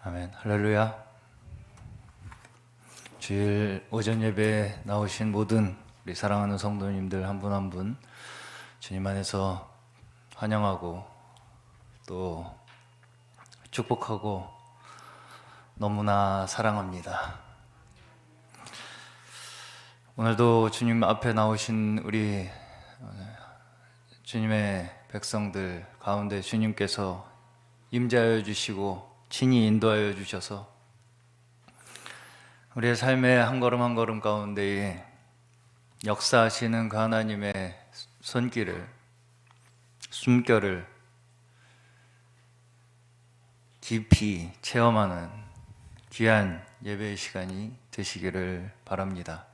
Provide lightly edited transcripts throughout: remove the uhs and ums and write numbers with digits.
아멘. 할렐루야. 주일 오전 예배에 나오신 모든 우리 사랑하는 성도님들 한 분 한 분 주님 안에서 환영하고 또 축복하고 너무나 사랑합니다. 오늘도 주님 앞에 나오신 우리 주님의 백성들 가운데 주님께서 임재하여 주시고 친히 인도하여 주셔서 우리의 삶의 한 걸음 한 걸음 가운데에 역사하시는 그 하나님의 손길을, 숨결을 깊이 체험하는 귀한 예배의 시간이 되시기를 바랍니다.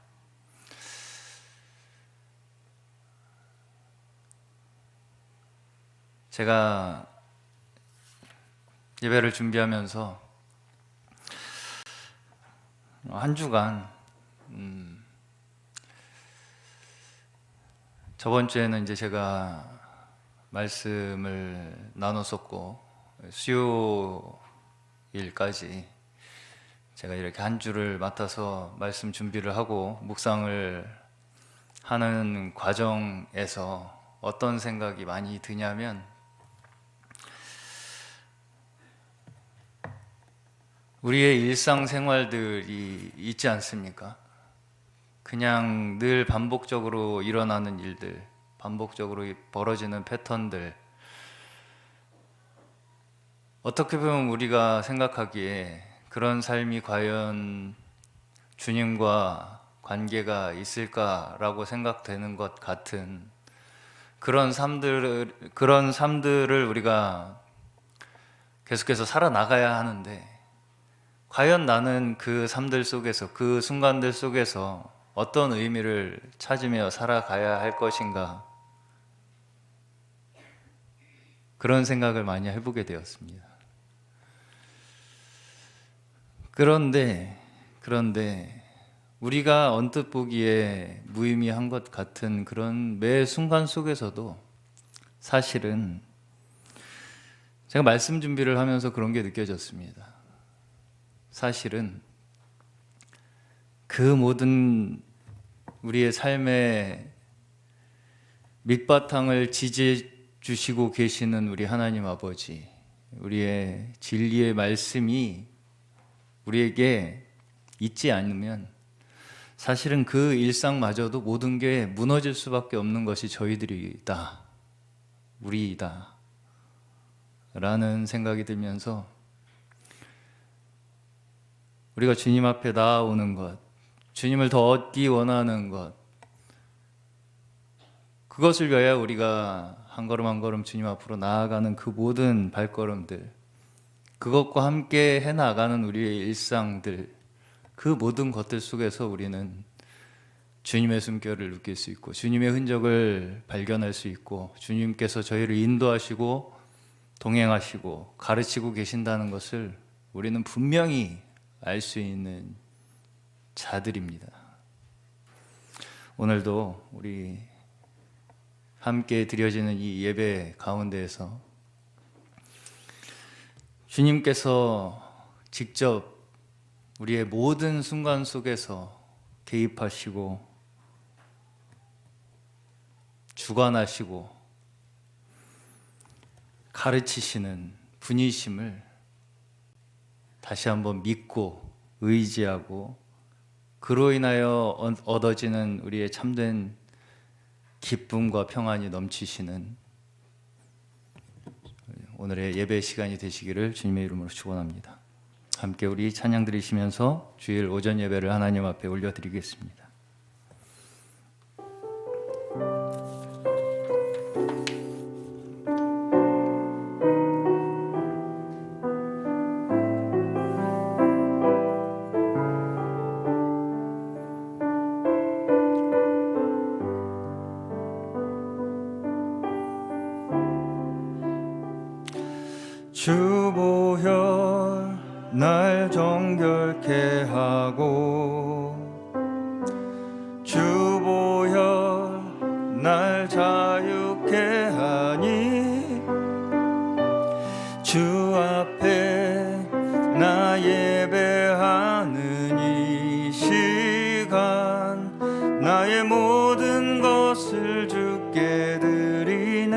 제가 예배를 준비하면서 한 주간 저번 주에는 이제 제가 말씀을 나눴었고 수요일까지 제가 이렇게 한 주를 맡아서 말씀 준비를 하고 묵상을 하는 과정에서 어떤 생각이 많이 드냐면 우리의 일상생활들이 있지 않습니까? 그냥 늘 반복적으로 일어나는 일들, 반복적으로 벌어지는 패턴들. 어떻게 보면 우리가 생각하기에 그런 삶이 과연 주님과 관계가 있을까라고 생각되는 것 같은 그런 삶들을 우리가 계속해서 살아나가야 하는데 과연 나는 그 삶들 속에서, 그 순간들 속에서 어떤 의미를 찾으며 살아가야 할 것인가? 그런 생각을 많이 해보게 되었습니다. 그런데 우리가 언뜻 보기에 무의미한 것 같은 그런 매 순간 속에서도 사실은 제가 말씀 준비를 하면서 그런 게 느껴졌습니다. 사실은 그 모든 우리의 삶의 밑바탕을 지지해 주시고 계시는 우리 하나님 아버지, 우리의 진리의 말씀이 우리에게 있지 않으면 사실은 그 일상마저도 모든 게 무너질 수밖에 없는 것이 저희들이다, 우리이다 라는 생각이 들면서 우리가 주님 앞에 나아오는 것, 주님을 더 얻기 원하는 것, 그것을 위하여 우리가 한 걸음 한 걸음 주님 앞으로 나아가는 그 모든 발걸음들, 그것과 함께 해나가는 우리의 일상들, 그 모든 것들 속에서 우리는 주님의 숨결을 느낄 수 있고 주님의 흔적을 발견할 수 있고 주님께서 저희를 인도하시고 동행하시고 가르치고 계신다는 것을 우리는 분명히 알 수 있는 자들입니다. 오늘도 우리 함께 드려지는 이 예배 가운데에서 주님께서 직접 우리의 모든 순간 속에서 개입하시고 주관하시고 가르치시는 분이심을 다시 한번 믿고 의지하고 그로 인하여 얻어지는 우리의 참된 기쁨과 평안이 넘치시는 오늘의 예배 시간이 되시기를 주님의 이름으로 축원합니다. 함께 우리 찬양 드리시면서 주일 오전 예배를 하나님 앞에 올려드리겠습니다. 주보혈 날 정결케 하고 주보혈 날 자유케 하니 주 앞에 나 예배하는 이 시간 나의 모든 것을 주께 드리네.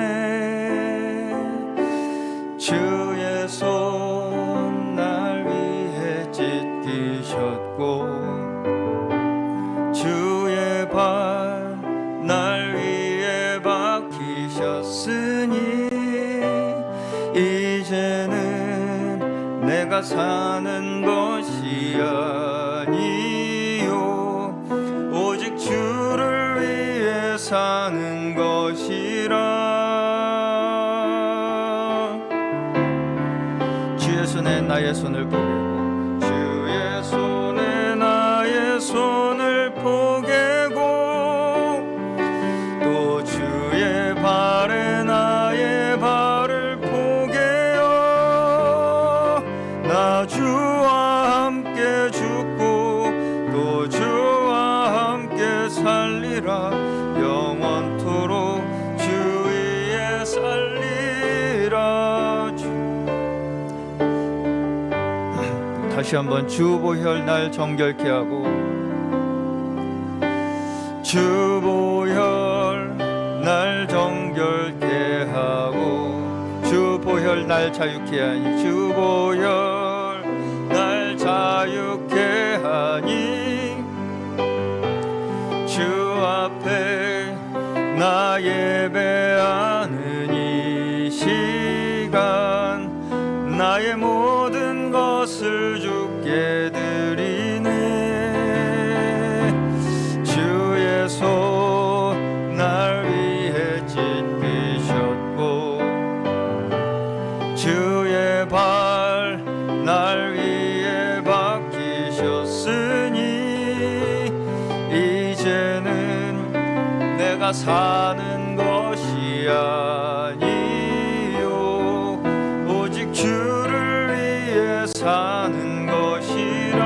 주의 손 날 위해 찢기셨고 주의 발 날 위해 박히셨으니 이제는 내가 사는 것이 아니요 오직 주를 위해 사는 것이라. 주의 손에 나의 손을 포개고 주의 손에 나의 손을 포개고 또 주의 발에 나의 발을 포개어 나 주와 함께 죽고 또 주와 함께 살리라. 영원토록 주 위에 살리라. 다시 한번 주보혈 날 정결케 하고 주보혈 날 정결케 하고 주보혈 날 자유케 하니 주보혈 날 자유케 하니 주 앞에 나 예배하는 이 시간 나의 모든 것을 주께 드리네. 주의 손 날 위해 찢기셨고 주의 발 날 위해 박히셨으니 이제는 내가 사는 것이 아니요 오직 주를 위해 사는 것이라.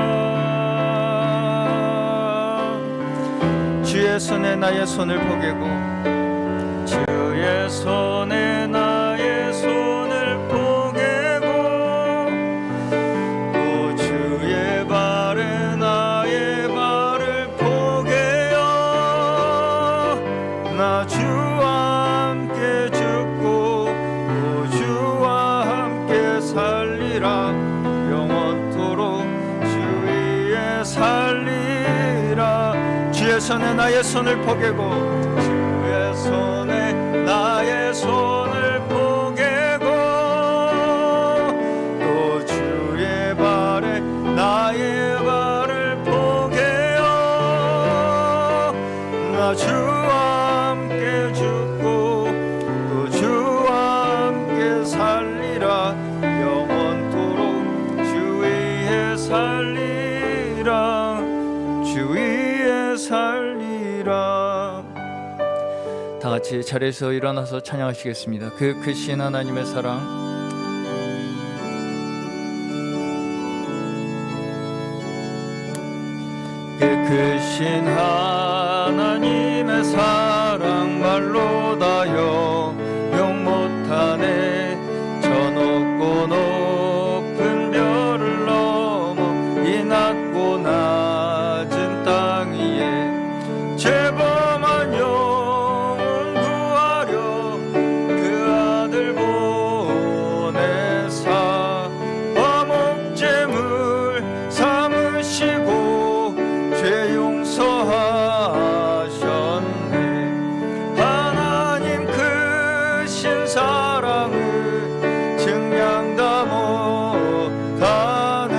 주의 손에 나의 손을 포개고 주의 손에 나의 손을 포개고 또 주의 발에 나의 발을 포개어 나 주와 함께 죽고 또 주와 함께 살리라. 영원토록 주 위에 살리라. 주의 손에 나의 손을 포개고 주의 손에 나의 손을 포개고 또 주의 발에 나의 발을 포개어 나 주와 함께 죽고 또 주와 함께 살리라. 영원토록 주 위에 살리라. 주 위에 살리라. 다 같이 자리에서 일어나서 찬양하시겠습니다. 그 크신 하나님의 사랑 그 크신 하나님의 사랑 말로 다여 용 못하네. 저 높고 높은 별을 넘어 이 낮고 낮은 땅 위에 죄범한 영혼 구하려 그 아들 보내사 화목제물 삼으시고 죄 용서하셨네. 하나님 크신 사랑을 증량다 못하네.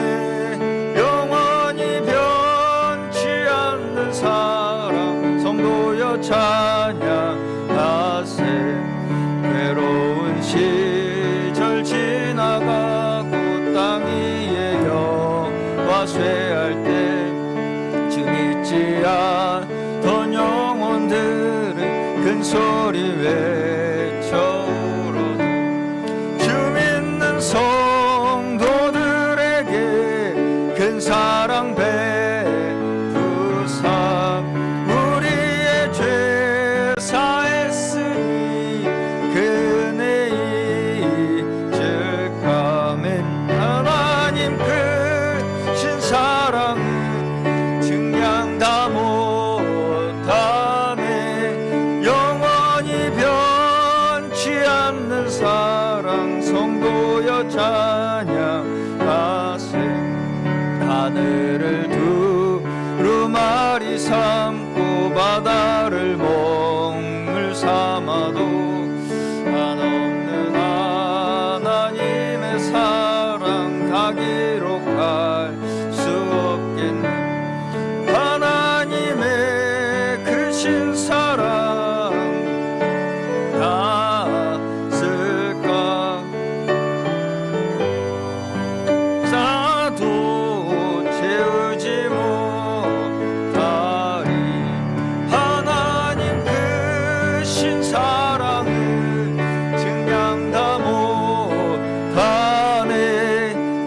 영원히 변치 않는 사랑 성도여 찬양하세. 괴로운 시절 지나가고 땅 위에 여와 쇠할 때 주 믿지 않던 영혼들은 큰 소리 외쳐 울어도 주 믿는 성도들에게 큰 사랑 베푸사 우리의 죄 사했으니 그네 잊을까맨. 하나님 그 하늘을 두루마리 삼고 바다를 멍을 삼아도 한없는 하나님의 사랑 다 기록할 수 없겠네. 하나님의 크신 사랑 다 쓸까? 쌓아도 채우지 못하리. 하나님 크신 사랑을 증량 다 못하네.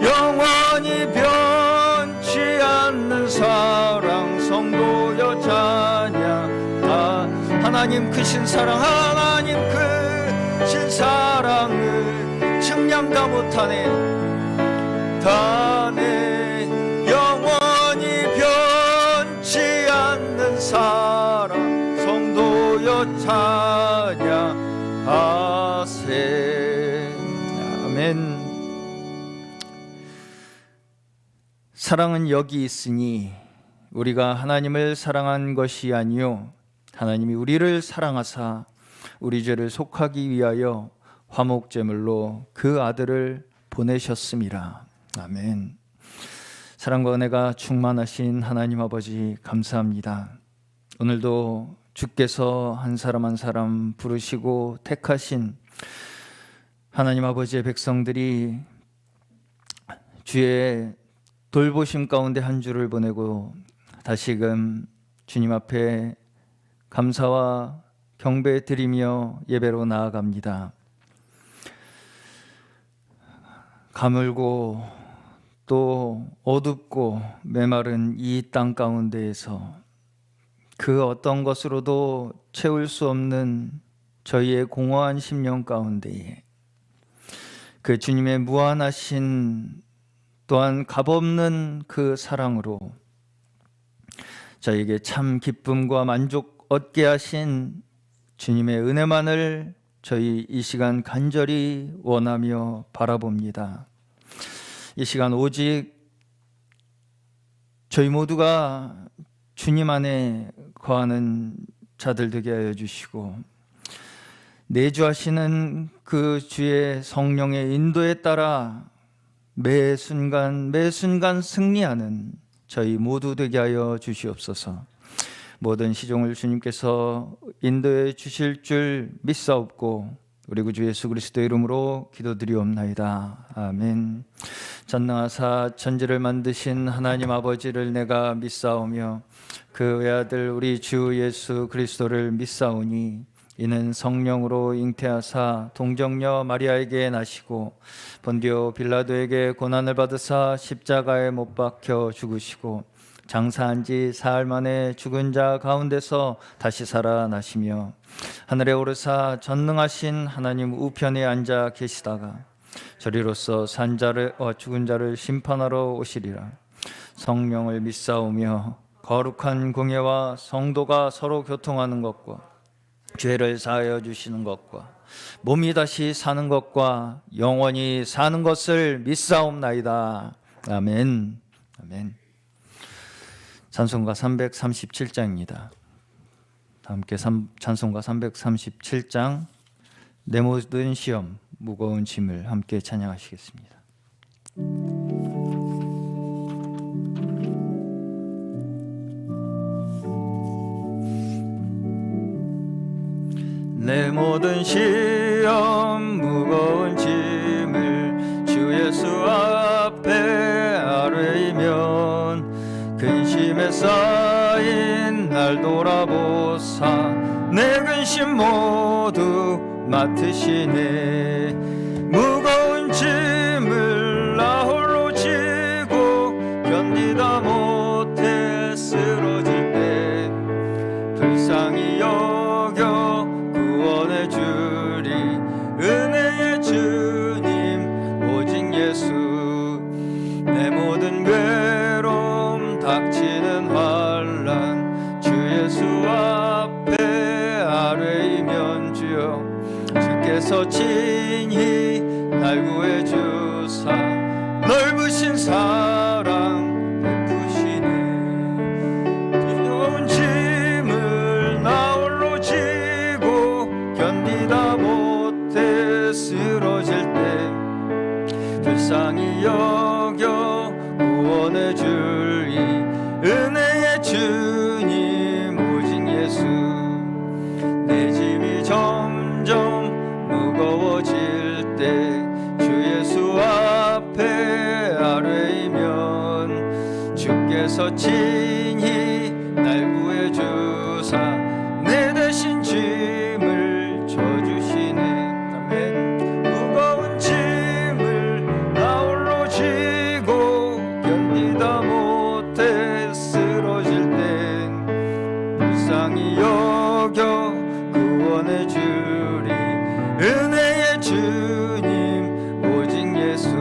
영원히 변치 않는 사랑 성도여 찬양하. 하나님 크신 사랑, 하나님 크신 사랑을 측량 다 못하네. 다네 영원히 변치 않는 사랑 성도여 찬양하세. 아멘. 사랑은 여기 있으니 우리가 하나님을 사랑한 것이 아니요 하나님이 우리를 사랑하사 우리 죄를 속하기 위하여 화목제물로 그 아들을 보내셨음이라. 아멘. 사랑과 은혜가 충만하신 하나님 아버지 감사합니다. 오늘도 주께서 한 사람 한 사람 부르시고 택하신 하나님 아버지의 백성들이 주의 돌보심 가운데 한 주를 보내고 다시금 주님 앞에 감사와 경배 드리며 예배로 나아갑니다. 가물고 또 어둡고 메마른 이 땅 가운데에서 그 어떤 것으로도 채울 수 없는 저희의 공허한 심령 가운데에 그 주님의 무한하신 또한 값없는 그 사랑으로 저에게 참 기쁨과 만족 얻게 하신 주님의 은혜만을 저희 이 시간 간절히 원하며 바라봅니다. 이 시간 오직 저희 모두가 주님 안에 거하는 자들 되게 하여 주시고 내주하시는 그 주의 성령의 인도에 따라 매 순간 승리하는 저희 모두 되게 하여 주시옵소서. 모든 시종을 주님께서 인도해 주실 줄 믿사옵고 우리 구주 예수 그리스도 이름으로 기도드리옵나이다. 아멘. 전능하사 천지를 만드신 하나님 아버지를 내가 믿사오며 그 외아들 우리 주 예수 그리스도를 믿사오니 이는 성령으로 잉태하사 동정녀 마리아에게 나시고 본디오 빌라도에게 고난을 받으사 십자가에 못 박혀 죽으시고 장사한 지 사흘 만에 죽은 자 가운데서 다시 살아나시며 하늘에 오르사 전능하신 하나님 우편에 앉아 계시다가 저리로서 산 자를 죽은 자를 심판하러 오시리라. 성령을 믿사오며 거룩한 공예와 성도가 서로 교통하는 것과 죄를 사하여 주시는 것과 몸이 다시 사는 것과 영원히 사는 것을 믿사옵나이다. 아멘. 아멘. 찬송가 337장입니다. 다 함께 찬송가 337장 내 모든 시험 무거운 짐을 함께 찬양하시겠습니다. 내 모든 시험 무거운 짐을 주 예수 앞에 아뢰이면 근심에 쌓인 날 돌아보사 내 근심 모두 맡으시네. 무거운 짐을 나 홀로 지고 견디다 못해 쓰러질 때 불쌍히 여겨 구원해 주리 은혜의 주님 오직 예수. 내 모든 괴로움 닥치는 환난 주 예수 앞에 아뢰이면 주여 주께서 친히 날 구해 주사 넓으신 사랑 주리 은혜의 주님 오직 예수. 내 짐이 점점 무거워질 때 주 예수 앞에 아뢰이면 주께서 친히 날 구해주사 내 대신 짐을 져주시네. 아멘. 무거운 짐을 나 홀로 지고 견디다 못해 쓰러질 땐 불쌍히 여겨 구원해 주리 은혜의 주님 오직 예수.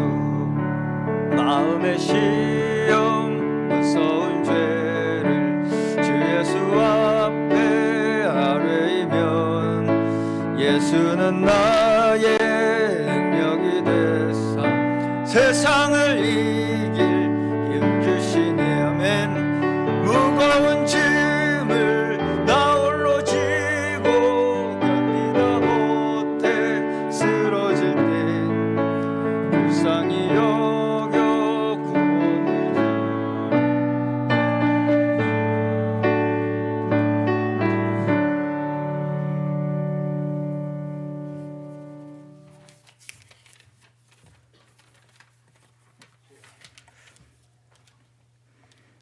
마음의 시험 무서운 죄를 주 예수 앞에 아뢰이면 예수는 나의 능력이 되사 세상을 이길 힘 주시네. 아멘. 무거운 짐을 나 홀로 지고 견디다 못해 쓰러질 때 불쌍히 여겨 구원해 주리.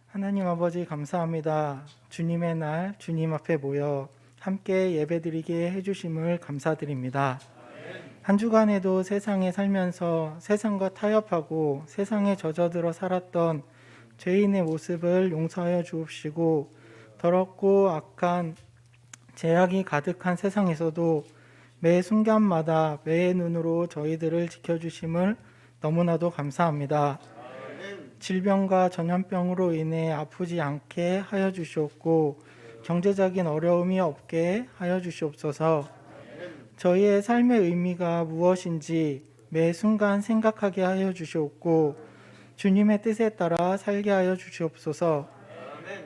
하나님 아버지 감사합니다. 주님의 날 주님 앞에 모여 함께 예배드리게 해주심을 감사드립니다. 한 주간에도 세상에 살면서 세상과 타협하고 세상에 젖어들어 살았던 죄인의 모습을 용서하여 주옵시고 더럽고 악한 죄악이 가득한 세상에서도 매 순간마다 매의 눈으로 저희들을 지켜주심을 너무나도 감사합니다. 질병과 전염병으로 인해 아프지 않게 하여 주시옵고 경제적인 어려움이 없게 하여 주시옵소서. 저희의 삶의 의미가 무엇인지 매 순간 생각하게 하여 주시옵고 주님의 뜻에 따라 살게 하여 주시옵소서.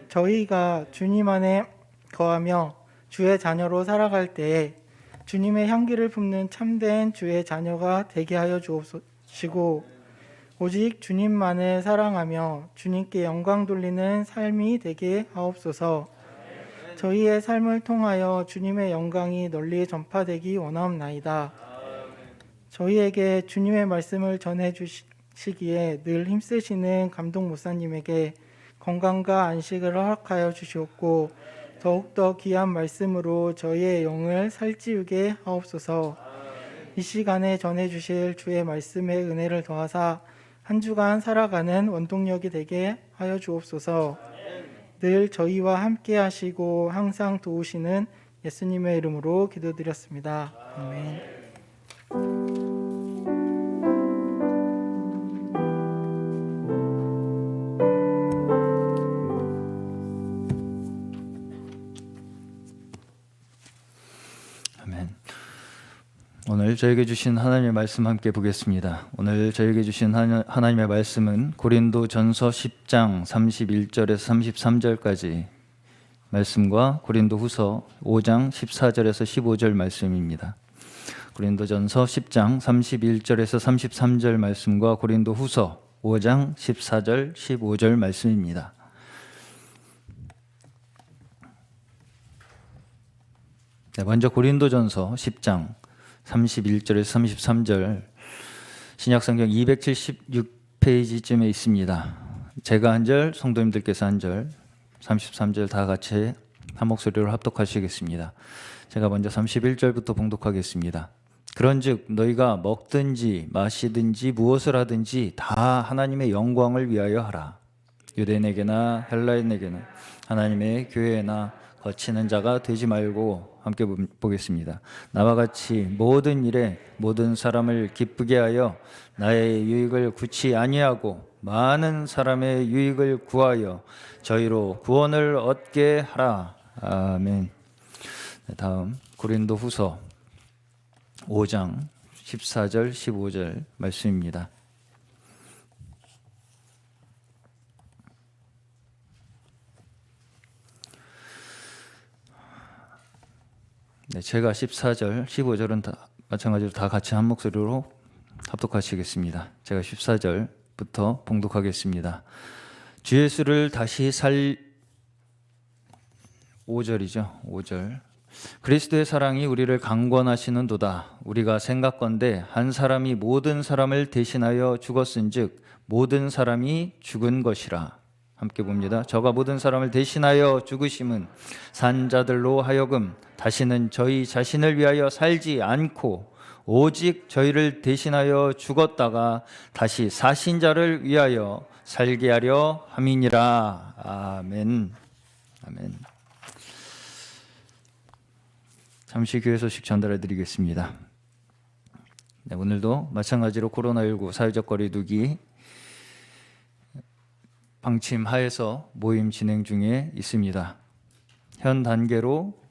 저희가 주님 안에 거하며 주의 자녀로 살아갈 때에 주님의 향기를 품는 참된 주의 자녀가 되게 하여 주옵시고 오직 주님만을 사랑하며 주님께 영광 돌리는 삶이 되게 하옵소서. 저희의 삶을 통하여 주님의 영광이 널리 전파되기 원하옵나이다. 저희에게 주님의 말씀을 전해주시기에 늘 힘쓰시는 감독 목사님에게 건강과 안식을 허락하여 주시옵고 더욱더 귀한 말씀으로 저희의 영을 살찌우게 하옵소서. 이 시간에 전해주실 주의 말씀의 은혜를 더하사 한 주간 살아가는 원동력이 되게 하여 주옵소서. 늘 저희와 함께 하시고 항상 도우시는 예수님의 이름으로 기도드렸습니다. 아멘. 아멘. 오늘 저에게 주신 하나님의 말씀 함께 보겠습니다. 오늘 저에게 주신 하나님의 말씀은 고린도전서 10장 31절에서 33절까지 말씀과 고린도후서 5장 14절에서 15절 말씀입니다. 고린도전서 10장 31절에서 33절 말씀과 고린도후서 5장 14절 15절 말씀입니다. 네, 먼저 고린도전서 10장 31절에서 33절 신약성경 276페이지쯤에 있습니다. 제가 한 절, 성도님들께서 한 절, 33절 다 같이 한 목소리로 합독하시겠습니다. 제가 먼저 31절부터 봉독하겠습니다. 그런즉 너희가 먹든지 마시든지 무엇을 하든지 다 하나님의 영광을 위하여 하라. 유대인에게나 헬라인에게나 하나님의 교회나 거치는 자가 되지 말고 함께 보겠습니다. 나와 같이 모든 일에 모든 사람을 기쁘게 하여 나의 유익을 구치 아니하고 많은 사람의 유익을 구하여 저희로 구원을 얻게 하라. 아멘. 다음 고린도후서 5장 14절 15절 말씀입니다. 네, 제가 14절, 15절은 다 마찬가지로 다 같이 한 목소리로 합독하시겠습니다. 제가 14절부터 봉독하겠습니다. 주 예수를 다시 5절이죠. 5절. 그리스도의 사랑이 우리를 강권하시는도다. 우리가 생각건대 한 사람이 모든 사람을 대신하여 죽었은즉 모든 사람이 죽은 것이라. 함께 봅니다. 저가 모든 사람을 대신하여 죽으심은 산 자들로 하여금 다시는 저희 자신을 위하여 살지 않고 오직 저희를 대신하여 죽었다가 다시 사신 자를 위하여 살게 하려 함이니라. 아멘. 아멘. 잠시 교회 소식 전달해 드리겠습니다. 네, 오늘도 마찬가지로 코로나19 사회적 거리두기 방침 하에서 모임 진행 중에 있습니다. 현 단계로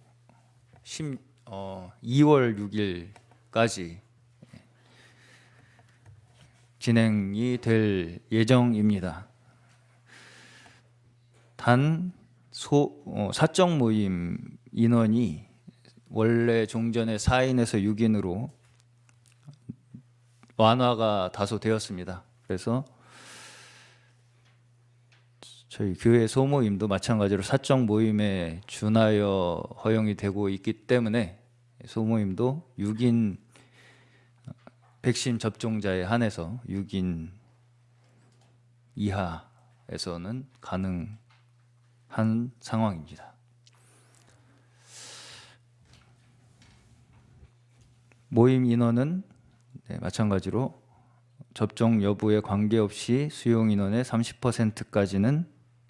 2월 6일까지 진행이 될 예정입니다. 단 사적 모임 인원이 원래 종전에 4인에서 6인으로 완화가 다소 되었습니다. 그래서 저희 교회 소모임도 마찬가지로 사적 모임에 준하여 허용이 되고 있기 때문에 소모임도 6인 백신 접종자에 한해서 6인 이하에서는 가능한 상황입니다. 모임 인원은 마찬가지로 접종 여부에 관계없이 수용 인원의 30%까지는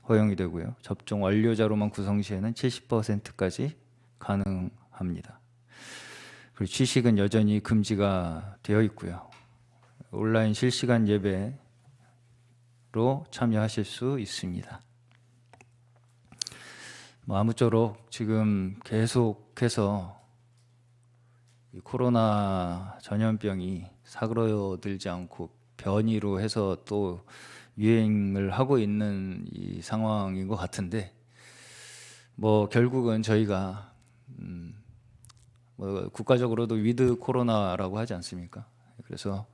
허용이 되고요. 접종 완료자로만 구성 시에는 70%까지 가능합니다. 그리고 취식은 여전히 금지가 되어 있고요. 온라인 실시간 예배로 참여하실 수 있습니다. 아무쪼록 지금 계속해서 이 코로나 전염병이 사그러들지 않고 변이로 해서 또 유행을 하고 있는 이 상황인 것 같은데, 결국은 저희가 국가적으로도 위드 코로나라고 하지 않습니까? 그래서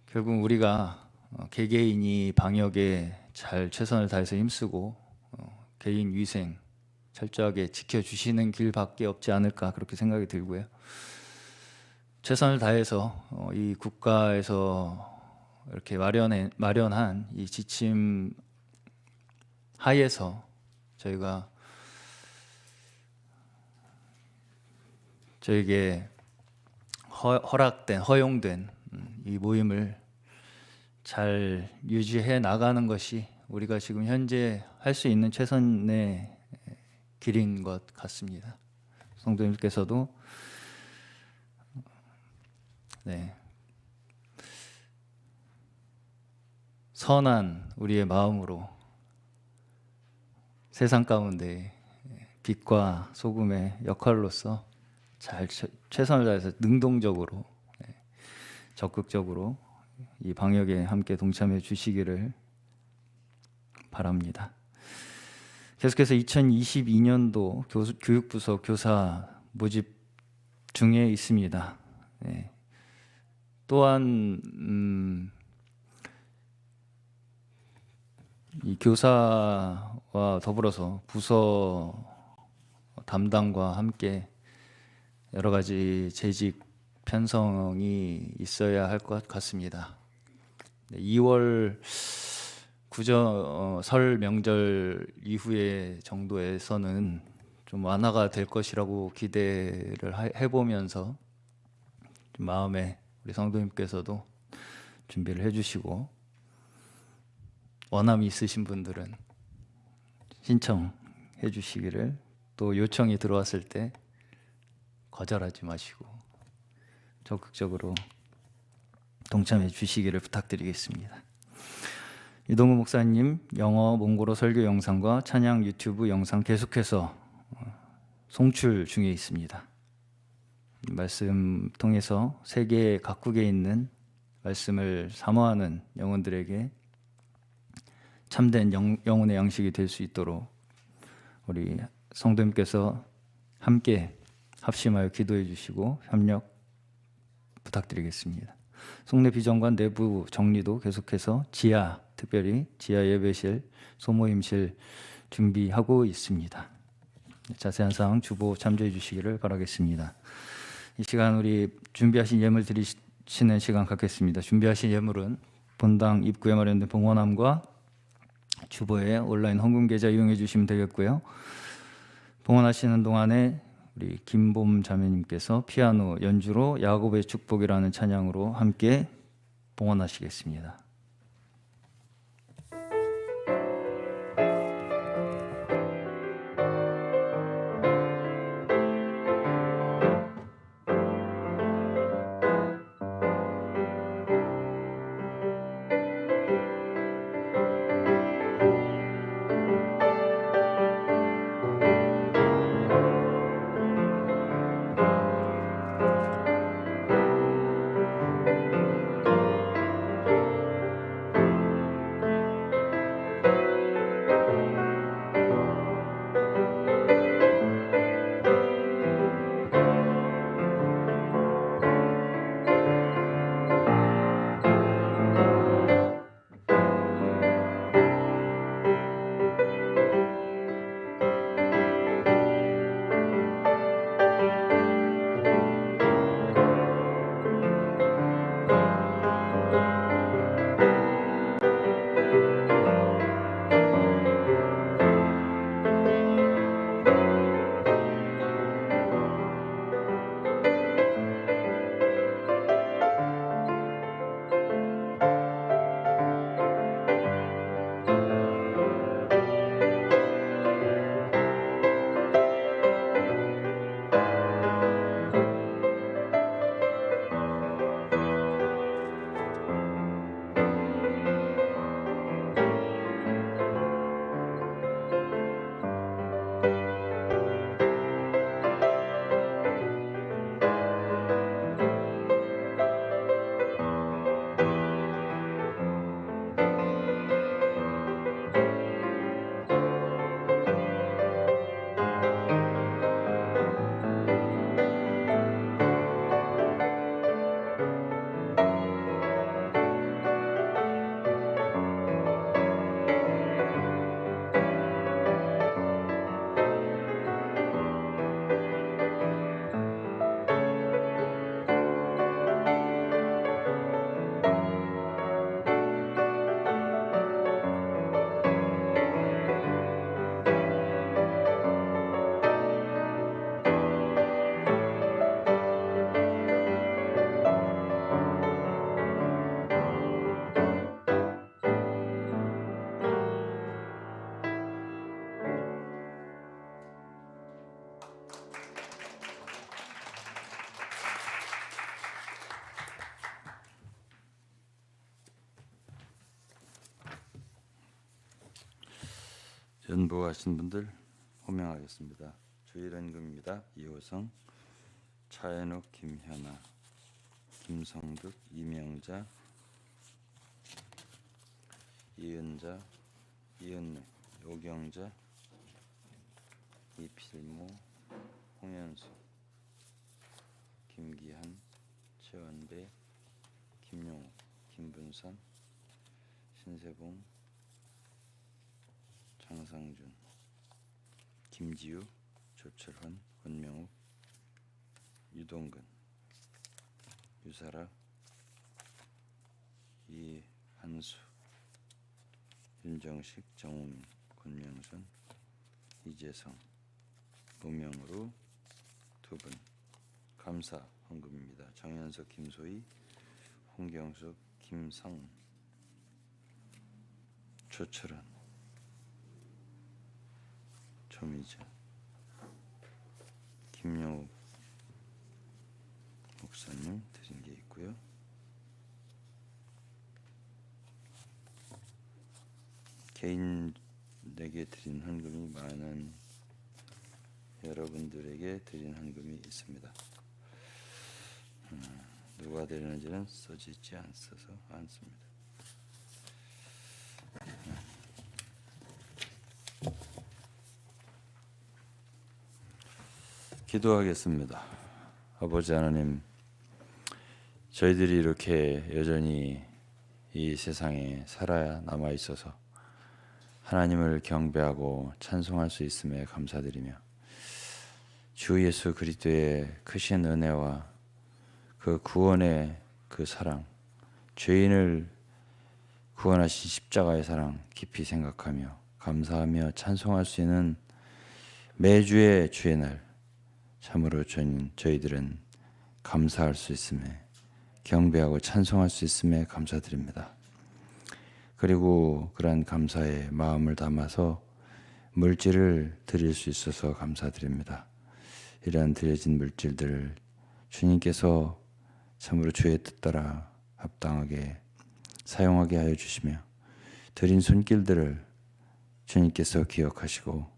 결국 우리가 개개인이 방역에 잘 최선을 다해서 힘쓰고 개인 위생 철저하게 지켜주시는 길밖에 없지 않을까 그렇게 생각이 들고요. 최선을 다해서 이 국가에서 이렇게 마련한 이 지침 하에서 저에게 허용된 이 모임을 잘 유지해 나가는 것이 우리가 지금 현재 할 수 있는 최선의 길인 것 같습니다. 성도님께서도 선한 우리의 마음으로 세상 가운데 빛과 소금의 역할로서 잘 최선을 다해서 능동적으로 적극적으로 이 방역에 함께 동참해 주시기를 바랍니다. 계속해서 2022년도 교육부서 교사 모집 중에 있습니다. 또한 이 교사와 더불어서 부서 담당과 함께 여러 가지 재직 편성이 있어야 할 것 같습니다. 2월 설 명절 이후에 정도에서는 좀 완화가 될 것이라고 기대를 해보면서 좀 마음에 우리 성도님께서도 준비를 해주시고, 원함이 있으신 분들은 신청해 주시기를, 또 요청이 들어왔을 때 거절하지 마시고 적극적으로 동참해 주시기를 부탁드리겠습니다. 이동우 목사님 영어 몽골어 설교 영상과 찬양 유튜브 영상 계속해서 송출 중에 있습니다. 말씀 통해서 세계 각국에 있는 말씀을 사모하는 영혼들에게 참된 영혼의 양식이 될 수 있도록 우리 성도님께서 함께 합심하여 기도해 주시고 협력 부탁드리겠습니다. 송내 비전관 내부 정리도 계속해서 지하, 특별히 지하 예배실, 소모임실 준비하고 있습니다. 자세한 사항 주보 참조해 주시기를 바라겠습니다. 이 시간 우리 준비하신 예물 드리시는 시간 갖겠습니다. 준비하신 예물은 본당 입구에 마련된 봉헌함과 주보에 온라인 헌금 계좌 이용해 주시면 되겠고요. 봉헌하시는 동안에 우리 김봄 자매님께서 피아노 연주로 야곱의 축복이라는 찬양으로 함께 봉헌하시겠습니다. 연보하신 분들 호명하겠습니다. 주일연금입니다. 이호성, 차현욱, 김현아, 김성득, 이명자, 이은자, 이은래, 오경자, 이필모, 홍현수, 김기한, 최원배, 김용욱, 김분선, 신세봉, 장상준, 김지우, 조철헌, 권명욱, 유동근, 유사라, 이한수, 윤정식, 정우민, 권명순, 이재성, 무명으로 2분. 감사 헌금입니다. 정현석, 김소희, 홍경숙, 김성은, 조철헌, 조미자, 김영욱 목사님 드린 게 있고요. 개인에게 드린 헌금이 많은 여러분들에게 드린 헌금이 있습니다. 누가 드리는지는 써지지 않습니다. 기도하겠습니다. 아버지 하나님, 저희들이 이렇게 여전히 이 세상에 살아 남아 있어서 하나님을 경배하고 찬송할 수 있음에 감사드리며 주 예수 그리스도의 크신 은혜와 그 구원의 그 사랑, 죄인을 구원하신 십자가의 사랑 깊이 생각하며 감사하며 찬송할 수 있는 매주의 주의 날, 참으로 저희들은 감사할 수 있음에 경배하고 찬송할 수 있음에 감사드립니다. 그리고 그러한 감사의 마음을 담아서 물질을 드릴 수 있어서 감사드립니다. 이러한 드려진 물질들을 주님께서 참으로 주의 뜻 따라 합당하게 사용하게 하여 주시며 드린 손길들을 주님께서 기억하시고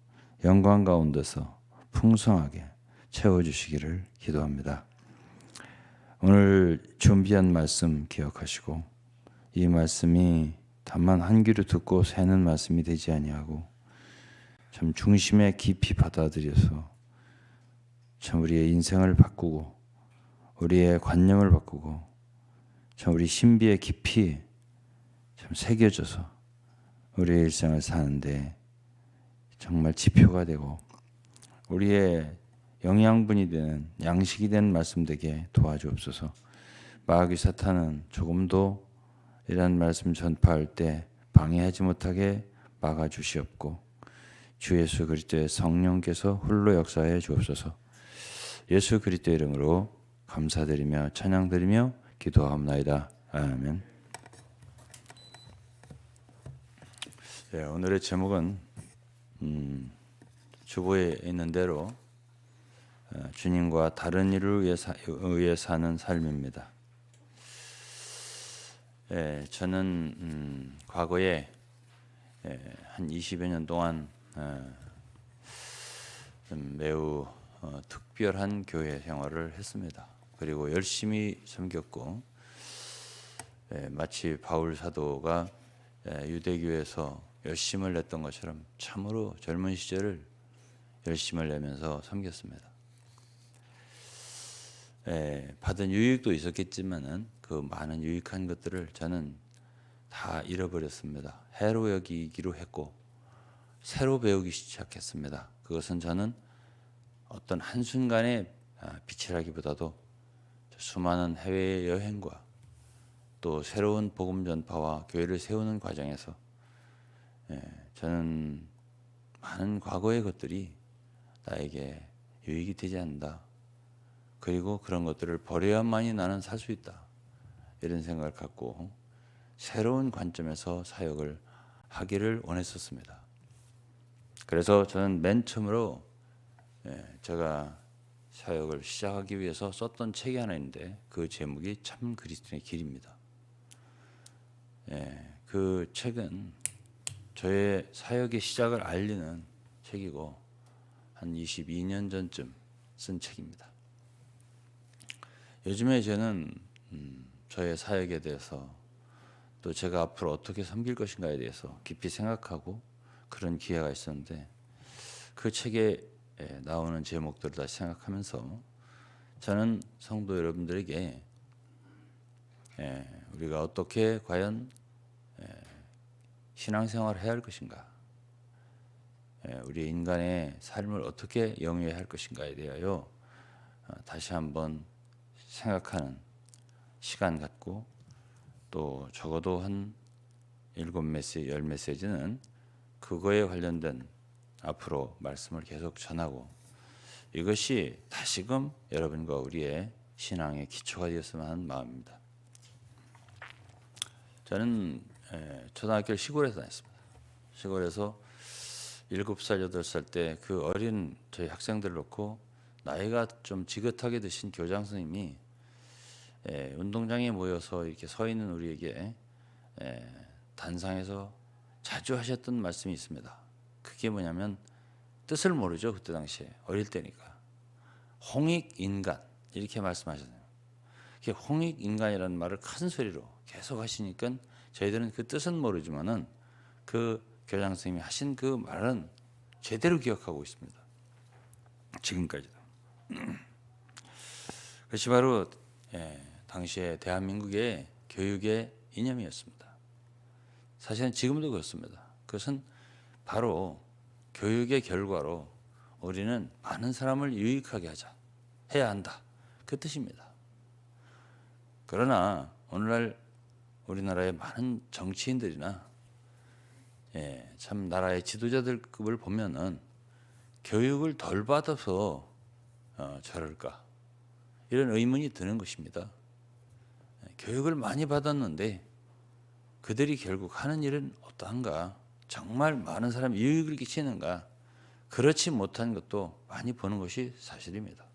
영광 가운데서 풍성하게 채워주시기를 기도합니다. 오늘 준비한 말씀 기억하시고 이 말씀이 다만 한 귀로 듣고 새는 말씀이 되지 아니하고 참 중심에 깊이 받아들여서 참 우리의 인생을 바꾸고 우리의 관념을 바꾸고 참 우리 신비에 깊이 참 새겨져서 우리의 일상을 사는데 정말 지표가 되고 우리의 영양분이 되는 양식이 되는 말씀 되게 도와주옵소서. 마귀 사탄은 조금도 이런 말씀 전파할 때 방해하지 못하게 막아주시옵고 주 예수 그리스도의 성령께서 홀로 역사해 주옵소서. 예수 그리스도의 이름으로 감사드리며 찬양드리며 기도하옵나이다. 아멘. 네, 오늘의 제목은 주보에 있는 대로 주님과 다른 일을 위해 사는 삶입니다. 저는 과거에 한 20여 년 동안 매우 특별한 교회 생활을 했습니다. 그리고 열심히 섬겼고 마치 바울 사도가 유대교에서 열심을 냈던 것처럼 참으로 젊은 시절을 열심을 내면서 섬겼습니다. 받은 유익도 있었겠지만은 그 많은 유익한 것들을 저는 다 잃어버렸습니다. 해로 여기기로 했고 새로 배우기 시작했습니다. 그것은 저는 어떤 한순간의 빛이라기보다도 수많은 해외 여행과 또 새로운 복음 전파와 교회를 세우는 과정에서 저는 많은 과거의 것들이 나에게 유익이 되지 않는다. 그리고 그런 것들을 버려야만이 나는 살 수 있다. 이런 생각을 갖고 새로운 관점에서 사역을 하기를 원했었습니다. 그래서 저는 맨 처음으로 제가 사역을 시작하기 위해서 썼던 책이 하나 있는데 그 제목이 참 그리스도의 길입니다. 그 책은 저의 사역의 시작을 알리는 책이고 한 22년 전쯤 쓴 책입니다. 요즘에 저는 저의 사역에 대해서 또 제가 앞으로 어떻게 섬길 것인가에 대해서 깊이 생각하고 그런 기회가 있었는데 그 책에 나오는 제목들을 다시 생각하면서 저는 성도 여러분들에게 우리가 어떻게 과연 신앙생활을 해야 할 것인가, 우리 인간의 삶을 어떻게 영위해야 할 것인가에 대하여 다시 한번 생각하는 시간 갖고 또 적어도 한 7메시지, 10메시지는 그거에 관련된 앞으로 말씀을 계속 전하고 이것이 다시금 여러분과 우리의 신앙의 기초가 되었으면 하는 마음입니다. 저는 초등학교를 시골에서 다녔습니다. 시골에서 7살, 8살 때 그 어린 저희 학생들을 놓고 나이가 좀 지긋하게 드신 교장 선생님이 운동장에 모여서 이렇게 서 있는 우리에게 단상에서 자주 하셨던 말씀이 있습니다. 그게 뭐냐면 뜻을 모르죠. 그때 당시에 어릴 때니까 홍익인간 이렇게 말씀하셨어요. 홍익인간이라는 말을 큰 소리로 계속 하시니까 저희들은 그 뜻은 모르지만은 그 교장 선생님이 하신 그 말은 제대로 기억하고 있습니다. 지금까지도. 그것이 바로 당시에 대한민국의 교육의 이념이었습니다. 사실은 지금도 그렇습니다. 그것은 바로 교육의 결과로 우리는 많은 사람을 유익하게 해야 한다. 그 뜻입니다. 그러나 오늘날 우리나라의 많은 정치인들이나 참 나라의 지도자들급을 보면은 교육을 덜 받아서 저럴까 이런 의문이 드는 것입니다. 교육을 많이 받았는데 그들이 결국 하는 일은 어떠한가? 정말 많은 사람이 유익을 끼치는가? 그렇지 못한 것도 많이 보는 것이 사실입니다.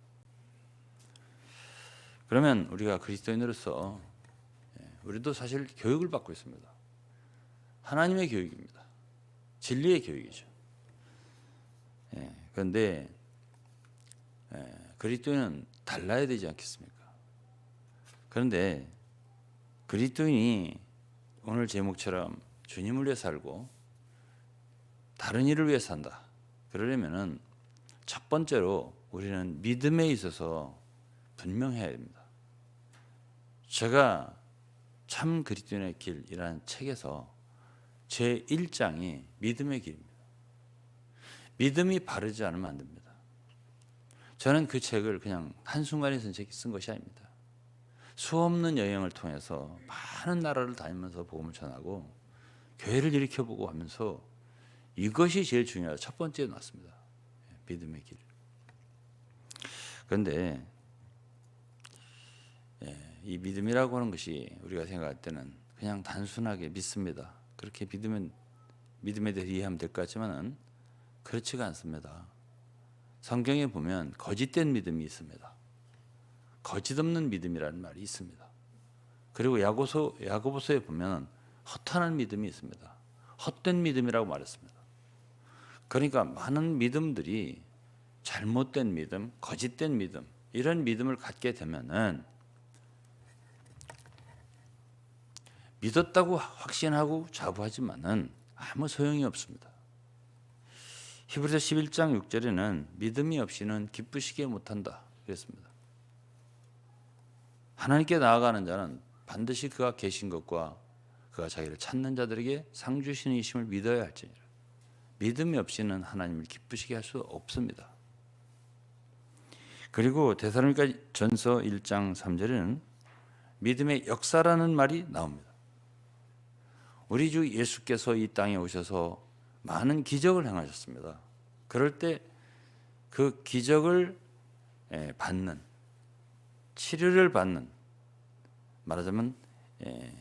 그러면 우리가 그리스도인으로서 우리도 사실 교육을 받고 있습니다. 하나님의 교육입니다. 진리의 교육이죠. 그런데 그리스도인은 달라야 되지 않겠습니까? 그런데 그리스도인이 오늘 제목처럼 주님을 위해 살고 다른 일을 위해 산다. 그러려면은 첫 번째로 우리는 믿음에 있어서 분명해야 됩니다. 제가 참 그리스도인의 길이라는 책에서 제 1장이 믿음의 길입니다. 믿음이 바르지 않으면 안 됩니다. 저는 그 책을 그냥 한순간에 쓴 것이 아닙니다. 수없는 여행을 통해서 많은 나라를 다니면서 복음을 전하고 교회를 일으켜보고 하면서 이것이 제일 중요하다. 첫 번째에 놨습니다. 믿음의 길. 그런데 이 믿음이라고 하는 것이 우리가 생각할 때는 그냥 단순하게 믿습니다. 그렇게 믿음에 대해서 이해하면 될 것 같지만은 그렇지가 않습니다. 성경에 보면 거짓된 믿음이 있습니다. 거짓 없는 믿음이라는 말이 있습니다. 그리고 야고보서에 보면 허탄한 믿음이 있습니다. 헛된 믿음이라고 말했습니다. 그러니까 많은 믿음들이 잘못된 믿음, 거짓된 믿음, 이런 믿음을 갖게 되면은 믿었다고 확신하고 자부하지만은 아무 소용이 없습니다. 히브리서 11장 6절에는 믿음이 없이는 기쁘시게 못한다 그랬습니다. 하나님께 나아가는 자는 반드시 그가 계신 것과 그가 자기를 찾는 자들에게 상 주시는 이심을 믿어야 할지니라. 믿음이 없이는 하나님을 기쁘시게 할 수 없습니다. 그리고 데살로니가 전서 1장 3절에는 믿음의 역사라는 말이 나옵니다. 우리 주 예수께서 이 땅에 오셔서 많은 기적을 행하셨습니다. 그럴 때 그 기적을 받는, 치료를 받는, 말하자면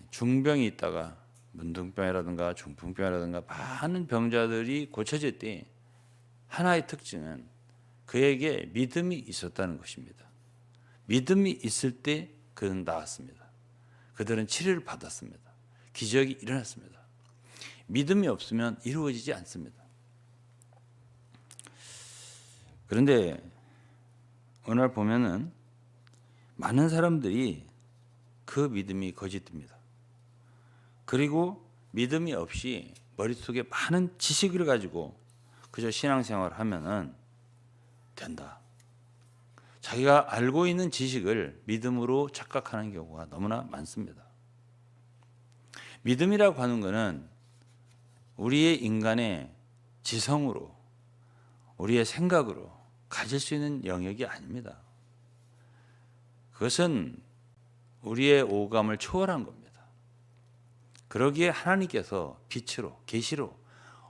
중병이 있다가 문둥병이라든가 중풍병이라든가 많은 병자들이 고쳐질 때 하나의 특징은 그에게 믿음이 있었다는 것입니다. 믿음이 있을 때 그는 나았습니다. 그들은 치료를 받았습니다. 기적이 일어났습니다. 믿음이 없으면 이루어지지 않습니다. 그런데 오늘 보면은 많은 사람들이 그 믿음이 거짓됩니다. 그리고 믿음이 없이 머릿속에 많은 지식을 가지고 그저 신앙생활을 하면은 된다. 자기가 알고 있는 지식을 믿음으로 착각하는 경우가 너무나 많습니다. 믿음이라고 하는 것은 우리의 인간의 지성으로, 우리의 생각으로 가질 수 있는 영역이 아닙니다. 그것은 우리의 오감을 초월한 겁니다. 그러기에 하나님께서 빛으로, 계시로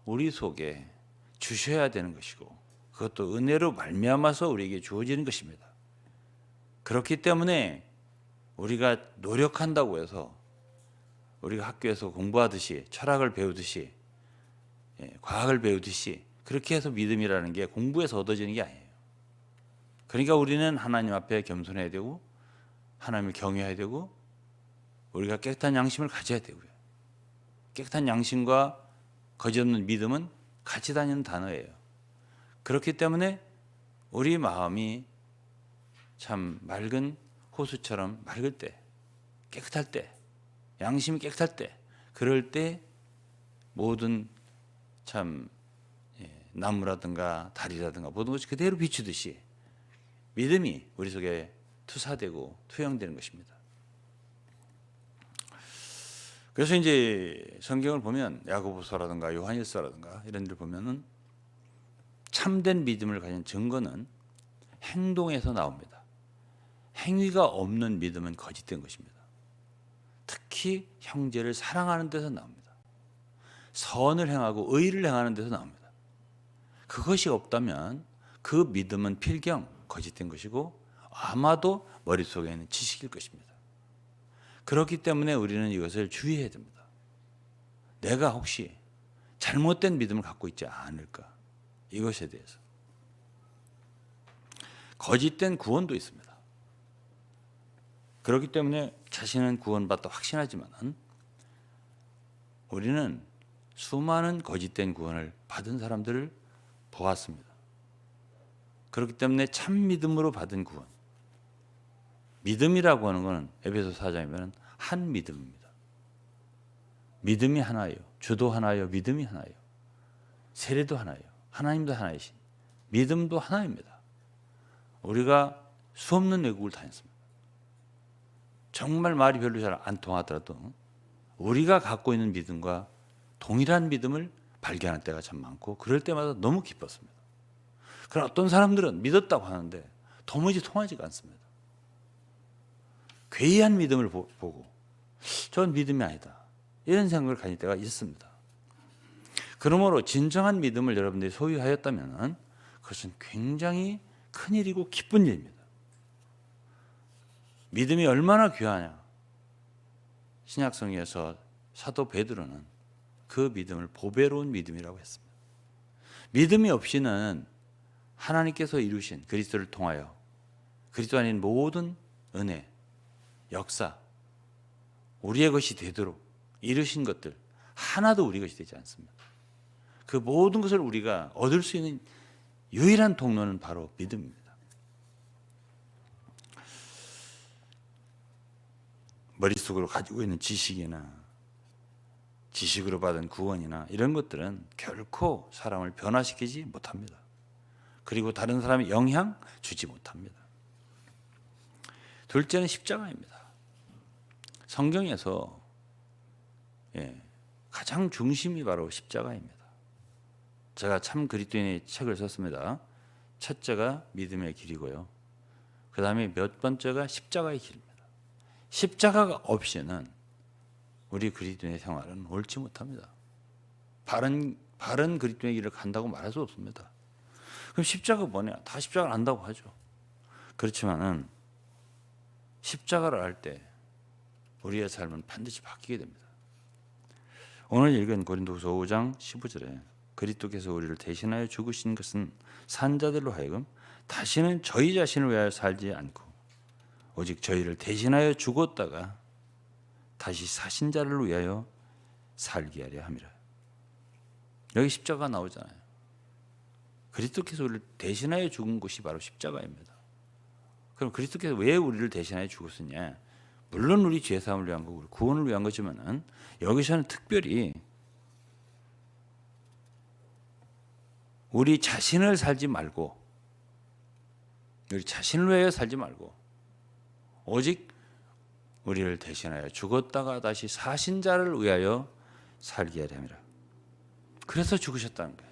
우리 속에 주셔야 되는 것이고 그것도 은혜로 말미암아서 우리에게 주어지는 것입니다. 그렇기 때문에 우리가 노력한다고 해서 우리가 학교에서 공부하듯이 철학을 배우듯이 과학을 배우듯이 그렇게 해서 믿음이라는 게 공부에서 얻어지는 게 아니에요. 그러니까 우리는 하나님 앞에 겸손해야 되고 하나님을 경외해야 되고 우리가 깨끗한 양심을 가져야 되고요. 깨끗한 양심과 거짓 없는 믿음은 같이 다니는 단어예요. 그렇기 때문에 우리 마음이 참 맑은 호수처럼 맑을 때, 깨끗할 때, 양심이 깨끗할 때, 그럴 때 모든 참 나무라든가 달이라든가 모든 것이 그대로 비추듯이 믿음이 우리 속에 투사되고 투영되는 것입니다. 그래서 이제 성경을 보면 야고보서라든가 요한일서라든가 이런 데 보면은 참된 믿음을 가진 증거는 행동에서 나옵니다. 행위가 없는 믿음은 거짓된 것입니다. 특히 형제를 사랑하는 데서 나옵니다. 선을 행하고 의를 행하는 데서 나옵니다. 그것이 없다면 그 믿음은 필경 거짓된 것이고 아마도 머릿속에 있는 지식일 것입니다. 그렇기 때문에 우리는 이것을 주의해야 됩니다. 내가 혹시 잘못된 믿음을 갖고 있지 않을까? 이것에 대해서. 거짓된 구원도 있습니다. 그렇기 때문에 자신은 구원받다 확신하지만 우리는 수많은 거짓된 구원을 받은 사람들을 보았습니다. 그렇기 때문에 참 믿음으로 받은 구원. 믿음이라고 하는 것은 에베소 4장이면 한 믿음입니다. 믿음이 하나예요. 주도 하나예요. 믿음이 하나예요. 세례도 하나예요. 하나님도 하나이신 믿음도 하나입니다. 우리가 수없는 외국을 다녔습니다. 정말 말이 별로 잘 안 통하더라도 우리가 갖고 있는 믿음과 동일한 믿음을 발견할 때가 참 많고 그럴 때마다 너무 기뻤습니다. 그러나 어떤 사람들은 믿었다고 하는데 도무지 통하지가 않습니다. 괴이한 믿음을 보고 전 믿음이 아니다 이런 생각을 가질 때가 있습니다. 그러므로 진정한 믿음을 여러분들이 소유하였다면 그것은 굉장히 큰일이고 기쁜 일입니다. 믿음이 얼마나 귀하냐. 신약성경에서 사도 베드로는 그 믿음을 보배로운 믿음이라고 했습니다. 믿음이 없이는 하나님께서 이루신 그리스도를 통하여 그리스도 아닌 모든 은혜, 역사, 우리의 것이 되도록 이루신 것들 하나도 우리 것이 되지 않습니다. 그 모든 것을 우리가 얻을 수 있는 유일한 통로는 바로 믿음입니다. 머릿속으로 가지고 있는 지식이나 지식으로 받은 구원이나 이런 것들은 결코 사람을 변화시키지 못합니다. 그리고 다른 사람에 영향 주지 못합니다. 둘째는 십자가입니다. 성경에서 가장 중심이 바로 십자가입니다. 제가 참 그리스도인의 책을 썼습니다. 첫째가 믿음의 길이고요. 그 다음에 몇 번째가 십자가의 길입니다. 십자가가 없이는 우리 그리스도인의 생활은 옳지 못합니다. 바른 그리스도인의 길을 간다고 말할 수 없습니다. 그럼 십자가 뭐냐? 다 십자가를 안다고 하죠. 그렇지만은 십자가를 알 때 우리의 삶은 반드시 바뀌게 됩니다. 오늘 읽은 고린도후서 5장 15절에 그리스도께서 우리를 대신하여 죽으신 것은 산자들로 하여금 다시는 저희 자신을 위하여 살지 않고 오직 저희를 대신하여 죽었다가 다시 사신 자를 위하여 살게 하려 함이라. 여기 십자가 나오잖아요. 그리스도께서 우리를 대신하여 죽은 것이 바로 십자가입니다. 그럼 그리스도께서 왜 우리를 대신하여 죽었느냐? 물론 우리 죄 사함을 위한 거고 구원을 위한 거지만은 여기서는 특별히 우리 자신을 살지 말고 우리 자신을 위하여 살지 말고 오직 우리를 대신하여 죽었다가 다시 사신 자를 위하여 살게 하려 함이라. 그래서 죽으셨다는 거예요.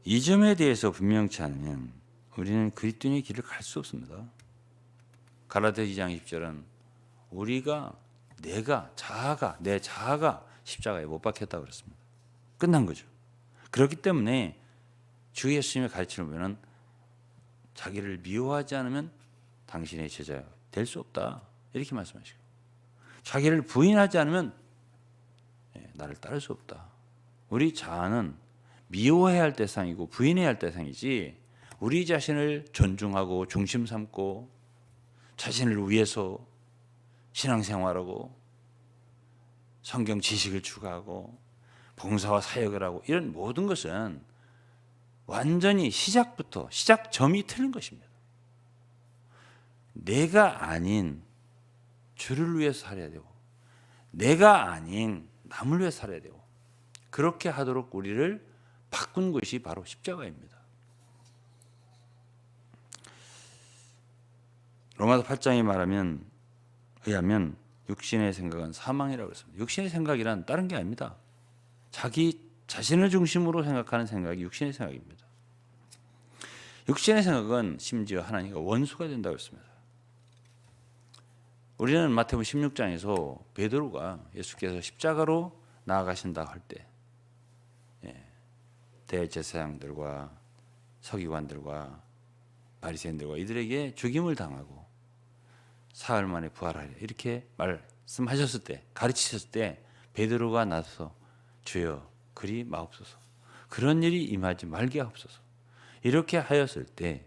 이 점에 대해서 분명치 않으면 우리는 그리스도인의 길을 갈 수 없습니다. 갈라디아 2장 20절은 우리가 내 자아가 십자가에 못 박혔다고 그랬습니다. 끝난 거죠. 그렇기 때문에 주 예수님의 가르침을 보면 자기를 미워하지 않으면 당신의 제자 될 수 없다 이렇게 말씀하시고 자기를 부인하지 않으면 나를 따를 수 없다. 우리 자아는 미워해야 할 대상이고 부인해야 할 대상이지 우리 자신을 존중하고 중심 삼고 자신을 위해서 신앙생활하고 성경 지식을 추구하고 봉사와 사역을 하고 이런 모든 것은 완전히 시작점이 틀린 것입니다. 내가 아닌 주를 위해서 살아야 되고 내가 아닌 남을 위해서 살아야 되고 그렇게 하도록 우리를 바꾼 것이 바로 십자가입니다. 로마서 8장에 말하면 의하면 육신의 생각은 사망이라고 했습니다. 육신의 생각이란 다른 게 아닙니다. 자기 자신을 중심으로 생각하는 생각이 육신의 생각입니다. 육신의 생각은 심지어 하나님과 원수가 된다고 했습니다. 우리는 마태복음 16장에서 베드로가 예수께서 십자가로 나아가신다 할 때 대제사장들과 서기관들과 바리새인들과 이들에게 죽임을 당하고 사흘 만에 부활하리라 이렇게 말씀하셨을 때, 가르치셨을 때 베드로가 나서서 주여 그리 마옵소서, 그런 일이 임하지 말게 하옵소서 이렇게 하였을 때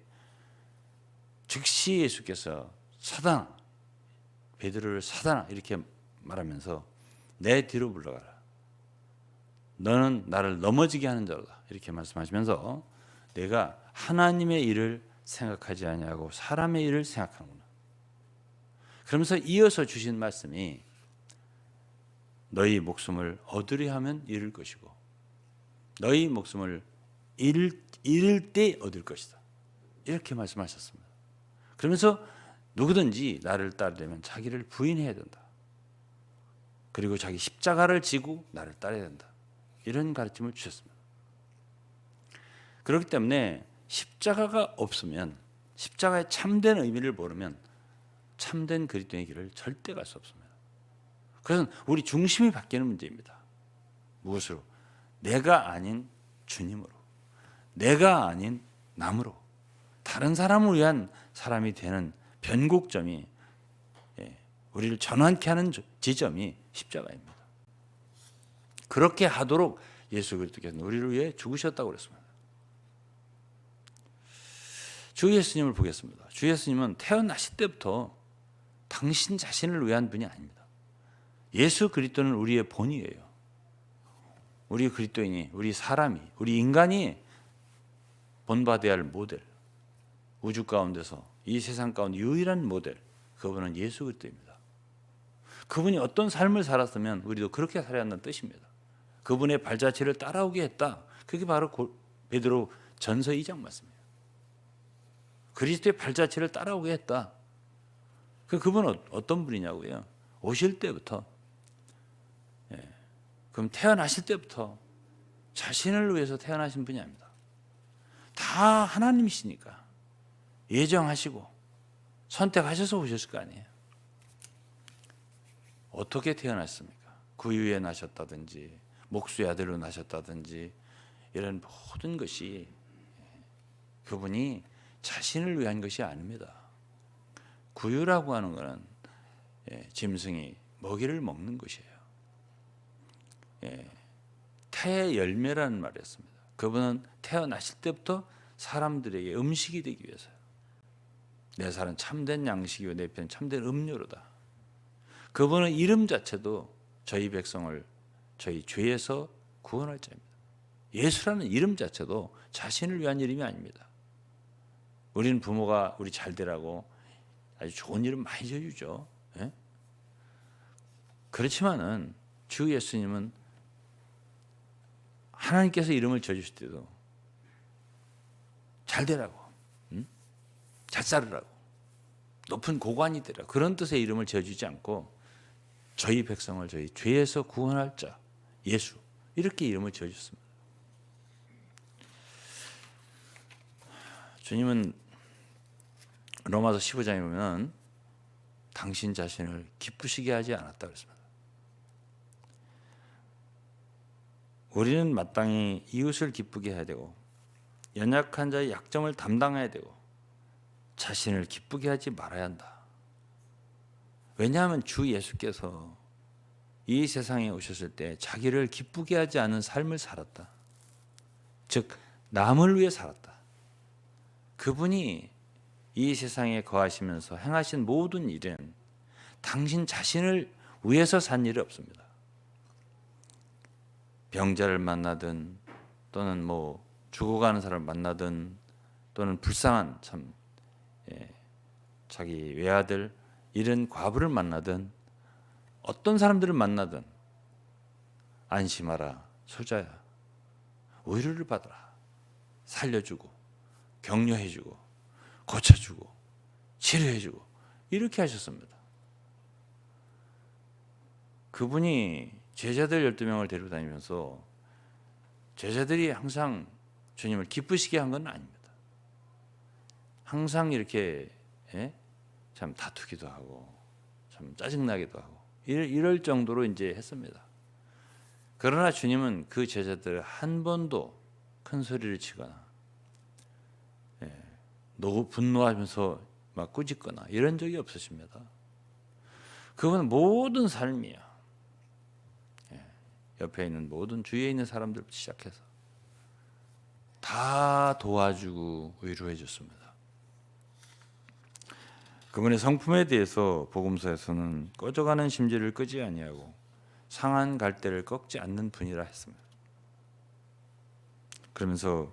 즉시 예수께서 사단아, 베드로를 사단아 이렇게 말하면서 내 뒤로 물러가라, 너는 나를 넘어지게 하는 자로다 이렇게 말씀하시면서 내가 하나님의 일을 생각하지 아니하고 사람의 일을 생각하는구나. 그러면서 이어서 주신 말씀이 너희 목숨을 얻으려 하면 잃을 것이고 너희 목숨을 잃을 때 얻을 것이다 이렇게 말씀하셨습니다. 그러면서 누구든지 나를 따르려면 자기를 부인해야 된다. 그리고 자기 십자가를 지고 나를 따라야 된다. 이런 가르침을 주셨습니다. 그렇기 때문에 십자가가 없으면, 십자가의 참된 의미를 모르면 참된 그리스도의 길을 절대 갈 수 없습니다. 그래서 우리 중심이 바뀌는 문제입니다. 무엇으로? 내가 아닌 주님으로, 내가 아닌 남으로, 다른 사람을 위한 사람이 되는 변곡점이, 우리를 전환케 하는 지점이 십자가입니다. 그렇게 하도록 예수 그리스도께서는 우리를 위해 죽으셨다고 그랬습니다. 주 예수님을 보겠습니다. 주 예수님은 태어나실 때부터 당신 자신을 위한 분이 아닙니다. 예수 그리스도는 우리의 본이에요. 우리 그리스도인이, 우리 사람이, 우리 인간이 본받아야 할 모델, 우주 가운데서 이 세상 가운데 유일한 모델, 그분은 예수 그리스도입니다. 그분이 어떤 삶을 살았으면 우리도 그렇게 살아야 한다는 뜻입니다. 그분의 발자취를 따라오게 했다. 그게 바로 베드로 전서 2장 말씀이에요. 그리스도의 발자취를 따라오게 했다. 그분은 어떤 분이냐고요? 오실 때부터, 그럼 태어나실 때부터 자신을 위해서 태어나신 분이 아닙니다. 다 하나님이시니까 예정하시고 선택하셔서 오셨을 거 아니에요. 어떻게 태어났습니까? 구유에 나셨다든지 목수의 아들로 나셨다든지 이런 모든 것이 그분이 자신을 위한 것이 아닙니다. 구유라고 하는 것은 짐승이 먹이를 먹는 것이에요. 태의 열매라는 말이었습니다. 그분은 태어나실 때부터 사람들에게 음식이 되기 위해서요. 내 살은 참된 양식이요 내 편은 참된 음료로다. 그분의 이름 자체도 저희 백성을 저희 죄에서 구원할 자입니다. 예수라는 이름 자체도 자신을 위한 이름이 아닙니다. 우리는 부모가 우리 잘 되라고 아주 좋은 이름 많이 지어주죠. 그렇지만은 주 예수님은 하나님께서 이름을 지어주실 때도 잘 되라고, 잘 살으라고, 높은 고관이 되라 그런 뜻의 이름을 지어주지 않고 저희 백성을 저희 죄에서 구원할 자 예수 이렇게 이름을 지어주셨습니다. 주님은 로마서 15장에 보면 당신 자신을 기쁘시게 하지 않았다 그랬습니다. 우리는 마땅히 이웃을 기쁘게 해야 되고 연약한 자의 약점을 담당해야 되고 자신을 기쁘게 하지 말아야 한다. 왜냐하면 주 예수께서 이 세상에 오셨을 때 자기를 기쁘게 하지 않은 삶을 살았다. 즉 남을 위해 살았다. 그분이 이 세상에 거하시면서 행하신 모든 일은 당신 자신을 위해서 산 일이 없습니다. 병자를 만나든 또는 죽어가는 사람을 만나든 또는 불쌍한 자기 외아들 이런 과부를 만나든 어떤 사람들을 만나든 안심하라 소자야 위로를 받아라 살려주고 격려해주고 고쳐주고 치료해주고 이렇게 하셨습니다. 그분이 제자들 12명을 데리고 다니면서 제자들이 항상 주님을 기쁘시게 한 건 아닙니다. 항상 이렇게 참 다투기도 하고 참 짜증나기도 하고 이럴 정도로 이제 했습니다. 그러나 주님은 그 제자들 한 번도 큰 소리를 치거나 분노하면서 막 꾸짖거나 이런 적이 없으십니다. 그분은 모든 삶이야. 옆에 있는 모든 주위에 있는 사람들부터 시작해서 다 도와주고 위로해 줬습니다. 그분의 성품에 대해서 복음서에서는 꺼져가는 심지를 끄지 아니하고 상한 갈대를 꺾지 않는 분이라 했습니다. 그러면서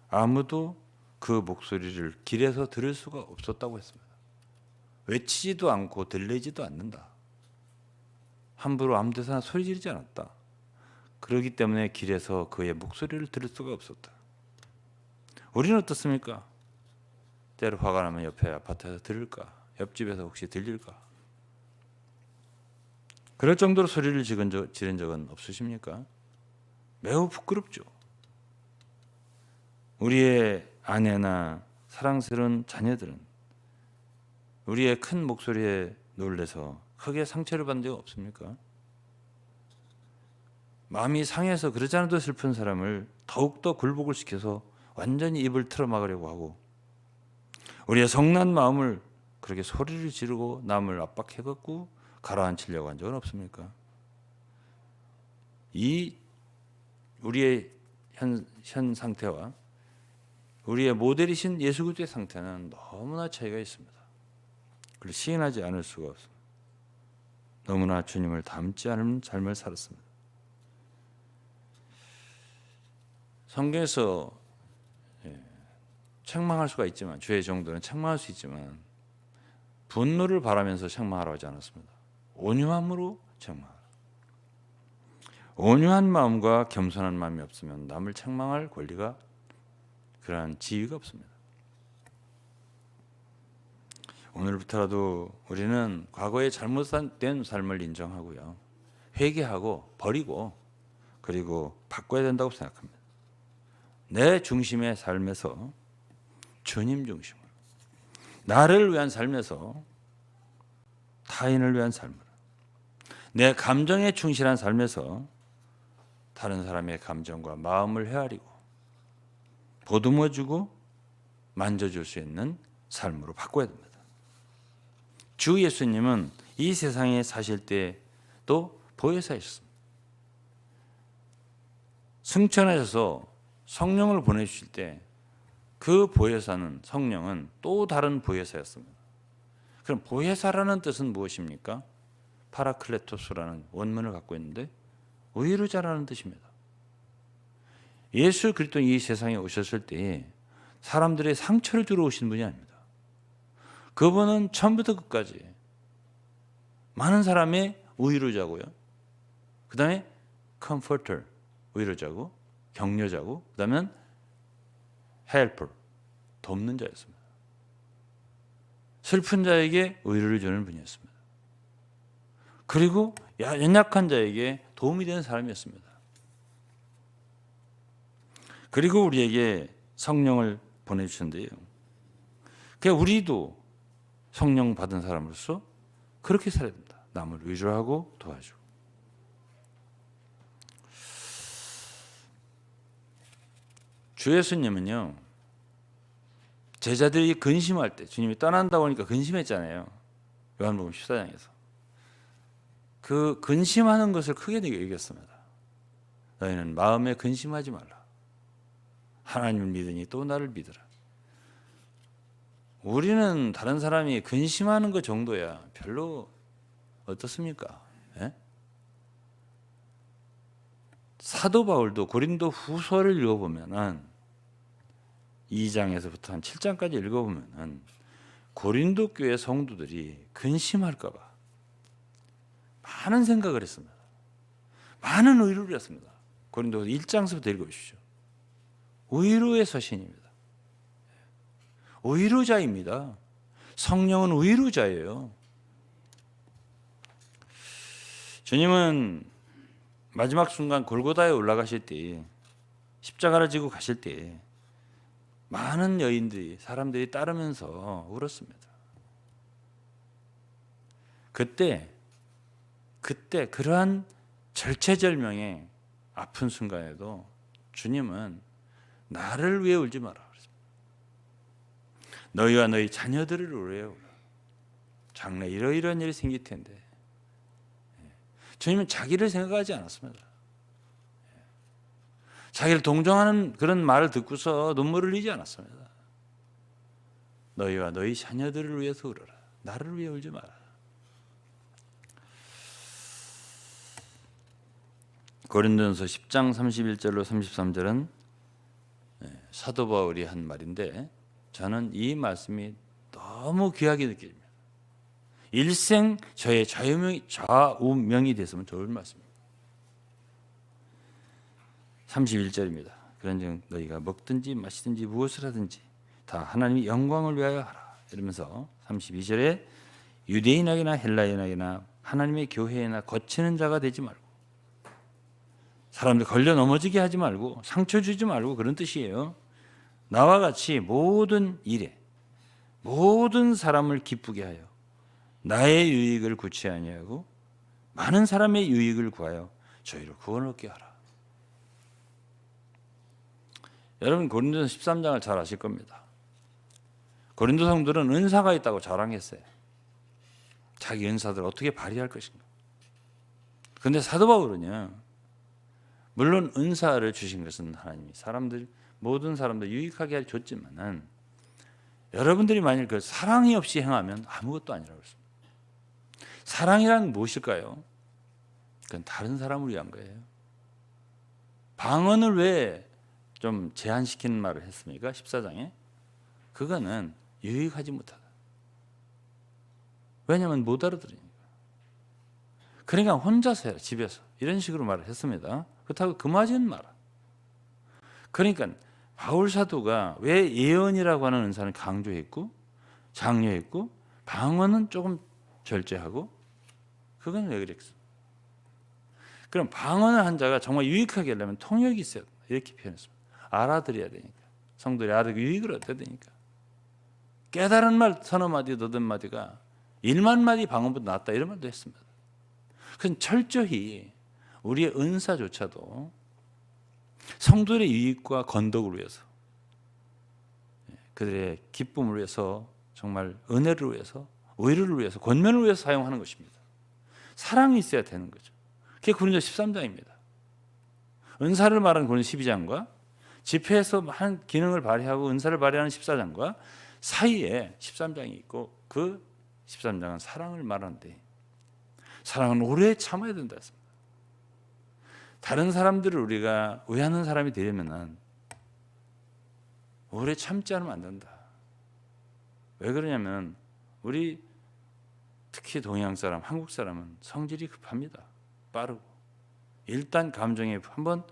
아무도 그 목소리를 길에서 들을 수가 없었다고 했습니다. 외치지도 않고 들리지도 않는다. 함부로 아무 데서나 소리 지르지 않았다. 그렇기 때문에 길에서 그의 목소리를 들을 수가 없었다. 우리는 어떻습니까? 때로 화가 나면 옆에 아파트에서 들을까? 옆집에서 혹시 들릴까? 그럴 정도로 소리를 지른 적은 없으십니까? 매우 부끄럽죠. 우리의 아내나 사랑스러운 자녀들은 우리의 큰 목소리에 놀래서 크게 상처를 받은 적 없습니까? 마음이 상해서 그러지 않아도 슬픈 사람을 더욱더 굴복을 시켜서 완전히 입을 틀어막으려고 하고, 우리의 성난 마음을 그렇게 소리를 지르고 남을 압박해갖고 가라앉히려고 한 적은 없습니까? 이 우리의 현 상태와 우리의 모델이신 예수 그리스도의 상태는 너무나 차이가 있습니다. 그걸 시인하지 않을 수가 없습니다. 너무나 주님을 닮지 않은 삶을 살았습니다. 성경에서 책망할 수가 있지만, 죄의 정도는 책망할 수 있지만 분노를 바라면서 책망하라고 하지 않았습니다. 온유함으로 책망하라. 온유한 마음과 겸손한 마음이 없으면 남을 책망할 권리가, 그러한 지위가 없습니다. 오늘부터라도 우리는 과거의 잘못된 삶을 인정하고요, 회개하고 버리고 그리고 바꿔야 된다고 생각합니다. 내 중심의 삶에서 주님 중심으로, 나를 위한 삶에서 타인을 위한 삶으로, 내 감정에 충실한 삶에서 다른 사람의 감정과 마음을 헤아리고 보듬어주고 만져줄 수 있는 삶으로 바꿔야 됩니다. 주 예수님은 이 세상에 사실 때도 보혜사였습니다. 승천하셔서 성령을 보내주실 때 그 보혜사는, 성령은 또 다른 보혜사였습니다. 그럼 보혜사라는 뜻은 무엇입니까? 파라클레토스라는 원문을 갖고 있는데 의로자라는 뜻입니다. 예수 그리스도 이 세상에 오셨을 때 사람들의 상처를 주러 오신 분이 아닙니다. 그분은 처음부터 끝까지 많은 사람의 위로자고요, 그 다음에 comforter, 위로자고, 격려자고, 그 다음에 helper, 돕는 자였습니다. 슬픈 자에게 위로를 주는 분이었습니다. 그리고 연약한 자에게 도움이 되는 사람이었습니다. 그리고 우리에게 성령을 보내주셨는데요, 그러니까 우리도 성령 받은 사람으로서 그렇게 살아야 됩니다. 남을 위로하고 도와주고. 주 예수님은요, 제자들이 근심할 때, 주님이 떠난다고 하니까 근심했잖아요, 요한복음 14장에서. 그 근심하는 것을 크게 여겼습니다. 너희는 마음에 근심하지 말라. 하나님을 믿으니 또 나를 믿으라. 우리는 다른 사람이 근심하는 것 정도야 별로 어떻습니까? 예? 사도 바울도 고린도 후서를 읽어보면 2장에서부터 한 7장까지 읽어보면 고린도 교회 성도들이 근심할까 봐 많은 생각을 했습니다. 많은 의로를 했습니다. 고린도 1장서부터 읽어보십시오. 의로의 서신입니다. 의로자입니다. 성령은 의로자예요. 주님은 마지막 순간 골고다에 올라가실 때, 십자가를 지고 가실 때 많은 여인들이, 사람들이 따르면서 울었습니다. 그때 그러한 절체절명의 아픈 순간에도 주님은 나를 위해 울지 마라 그랬습니다. 너희와 너희 자녀들을 위해 울어. 장래 이러이러한 일이 생길 텐데. 주님은 자기를 생각하지 않았습니다. 자기를 동정하는 그런 말을 듣고서 눈물을 흘리지 않았습니다. 너희와 너희 자녀들을 위해서 울어라. 나를 위해 울지 마라. 고린도전서 10장 31절로 33절은 사도 바울이 한 말인데 저는 이 말씀이 너무 귀하게 느껴집니다. 일생 저의 좌우명이 됐으면 좋을 말씀입니다. 31절입니다. 그런즉 너희가 먹든지 마시든지 무엇을 하든지 다 하나님의 영광을 위하여 하라. 이러면서 32절에 유대인에게나 헬라인에게나 하나님의 교회에나 거치는 자가 되지 말고 사람들 걸려 넘어지게 하지 말고 상처 주지 말고 그런 뜻이에요. 나와 같이 모든 일에 모든 사람을 기쁘게 하여 나의 유익을 구치 아니하고 많은 사람의 유익을 구하여 저희를 구원 얻게 하라. 여러분 고린도서 13장을 잘 아실 겁니다. 고린도 성도들은 은사가 있다고 자랑했어요. 자기 은사들을 어떻게 발휘할 것인가. 그런데 사도 바울은요, 물론 은사를 주신 것은 하나님이 모든 사람들 유익하게 줬지만은 여러분들이 만일 그 사랑이 없이 행하면 아무것도 아니라고 했습니다. 사랑이란 무엇일까요? 그건 다른 사람을 위한 거예요. 방언을 왜 좀 제한시키는 말을 했습니까? 14장에. 그거는 유익하지 못하다. 왜냐하면 못 알아들으니까. 그러니까 혼자서 해라, 집에서. 이런 식으로 말을 했습니다. 그렇다고 금하지는 마라. 그러니까 바울 사도가 왜 예언이라고 하는 은사를 강조했고 장려했고 방언은 조금 절제하고 그건 왜 그랬어? 그럼 방언을 한 자가 정말 유익하게 하려면 통역이 있어야 된다. 이렇게 표현했습니다. 알아들어야 되니까. 성도들이 알아듣고 유익을 얻어야 되니까. 깨달은 말 서너 마디 너댓 마디가 1만 마디 방언보다 낫다 이런 말도 했습니다. 그건 철저히 우리의 은사조차도 성도들의 유익과 건덕을 위해서 그들의 기쁨을 위해서 정말 은혜를 위해서 의를 위해서 권면을 위해서 사용하는 것입니다. 사랑이 있어야 되는 거죠. 그게 고린도 13장입니다. 은사를 말하는 고린도 12장과 집회에서 한 기능을 발휘하고 은사를 발휘하는 14장과 사이에 13장이 있고 그 13장은 사랑을 말하는데 사랑은 오래 참아야 된다 했습니다. 다른 사람들을 우리가 의하는 사람이 되려면 오래 참지 않으면 안 된다. 왜 그러냐면 우리 특히 동양 사람, 한국 사람은 성질이 급합니다. 빠르고 일단 감정에 한번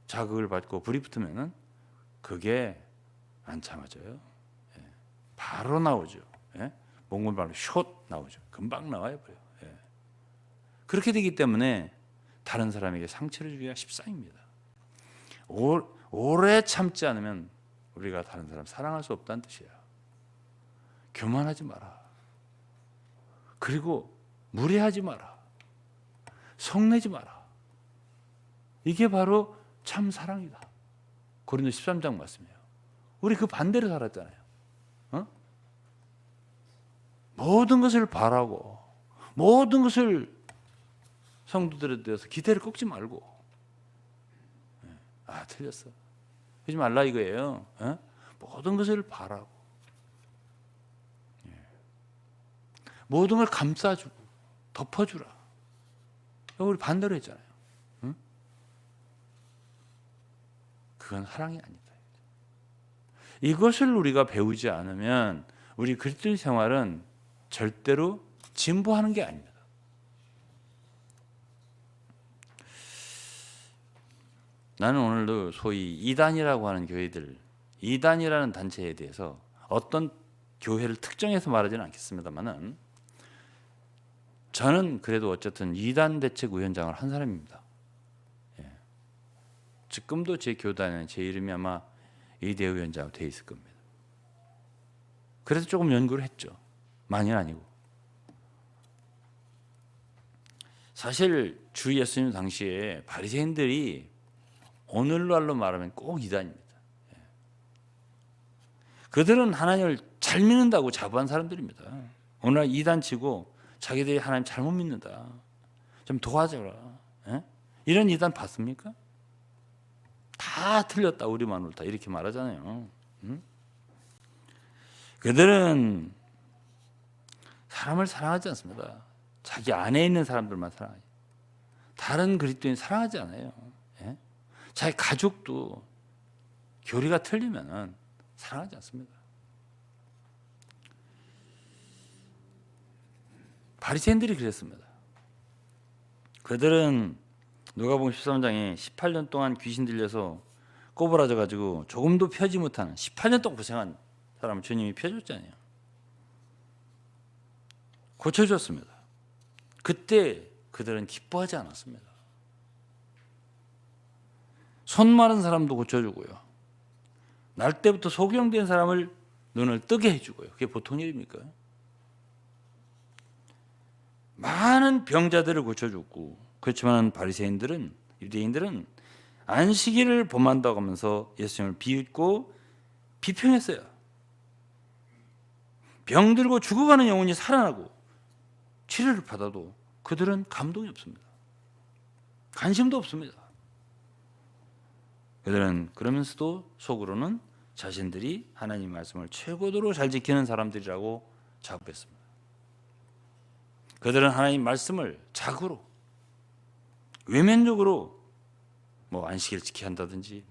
자극을 받고 불이 붙으면은 그게 안 참아져요. 바로 나오죠. 몽골 말로 숏 나오죠. 금방 나와요, 버려. 그렇게 되기 때문에 다른 사람에게 상처를 주기가 십상입니다. 오래 참지 않으면 우리가 다른 사람 사랑할 수 없다는 뜻이에요. 교만하지 마라. 그리고 무례하지 마라. 성내지 마라. 이게 바로 참 사랑이다. 고린도 13장 말씀이에요. 우리 그 반대로 살았잖아요. 모든 것을 바라고 모든 것을 성도들에 대해서 기대를 꺾지 말고 틀렸어. 그러지 말라 이거예요. 모든 것을 바라고 모든 걸 감싸주고 덮어주라. 우리 반대로 했잖아요. 그건 사랑이 아니다. 이것을 우리가 배우지 않으면 우리 그리스도인 생활은 절대로 진보하는 게 아닙니다. 나는 오늘도 소위 이단이라고 하는 교회들, 이단이라는 단체에 대해서 어떤 교회를 특정해서 말하지는 않겠습니다만은 저는 그래도 어쨌든 이단 대책위원장을 한 사람입니다. 예. 지금도 제 교단에 제 이름이 아마 이대위원장으로 돼 있을 겁니다. 그래서 조금 연구를 했죠. 많이는 아니고. 사실 주 예수님 당시에 바리새인들이 오늘날로 말하면 꼭 이단입니다. 예. 그들은 하나님을 잘 믿는다고 자부한 사람들입니다. 오늘날 이단치고 자기들이 하나님 잘못 믿는다. 좀 도와줘라. 예? 이런 이단 봤습니까? 다 틀렸다. 우리만 옳다. 이렇게 말하잖아요. 그들은 사람을 사랑하지 않습니다. 자기 안에 있는 사람들만 사랑해요. 다른 그리스도인 사랑하지 않아요. 예? 자기 가족도 교리가 틀리면 사랑하지 않습니다. 바리새인들이 그랬습니다. 그들은 누가복음 13장에 18년 동안 귀신 들려서 꼬부라져 가지고 조금도 펴지 못하는 18년 동안 고생한 사람을 주님이 펴줬잖아요. 고쳐줬습니다. 그때 그들은 기뻐하지 않았습니다. 손 마른 사람도 고쳐주고요. 날 때부터 소경된 사람을 눈을 뜨게 해주고요. 그게 보통 일입니까? 많은 병자들을 고쳐줬고, 그렇지만 바리새인들은, 유대인들은 안식일을 범한다고 하면서 예수님을 비웃고 비평했어요. 병들고 죽어가는 영혼이 살아나고 치료를 받아도 그들은 감동이 없습니다. 관심도 없습니다. 그들은 그러면서도 속으로는 자신들이 하나님 말씀을 최고도로 잘 지키는 사람들이라고 자부했습니다. 그들은 하나님 말씀을 자고로 외면적으로 뭐 안식일 지켜야 한다든지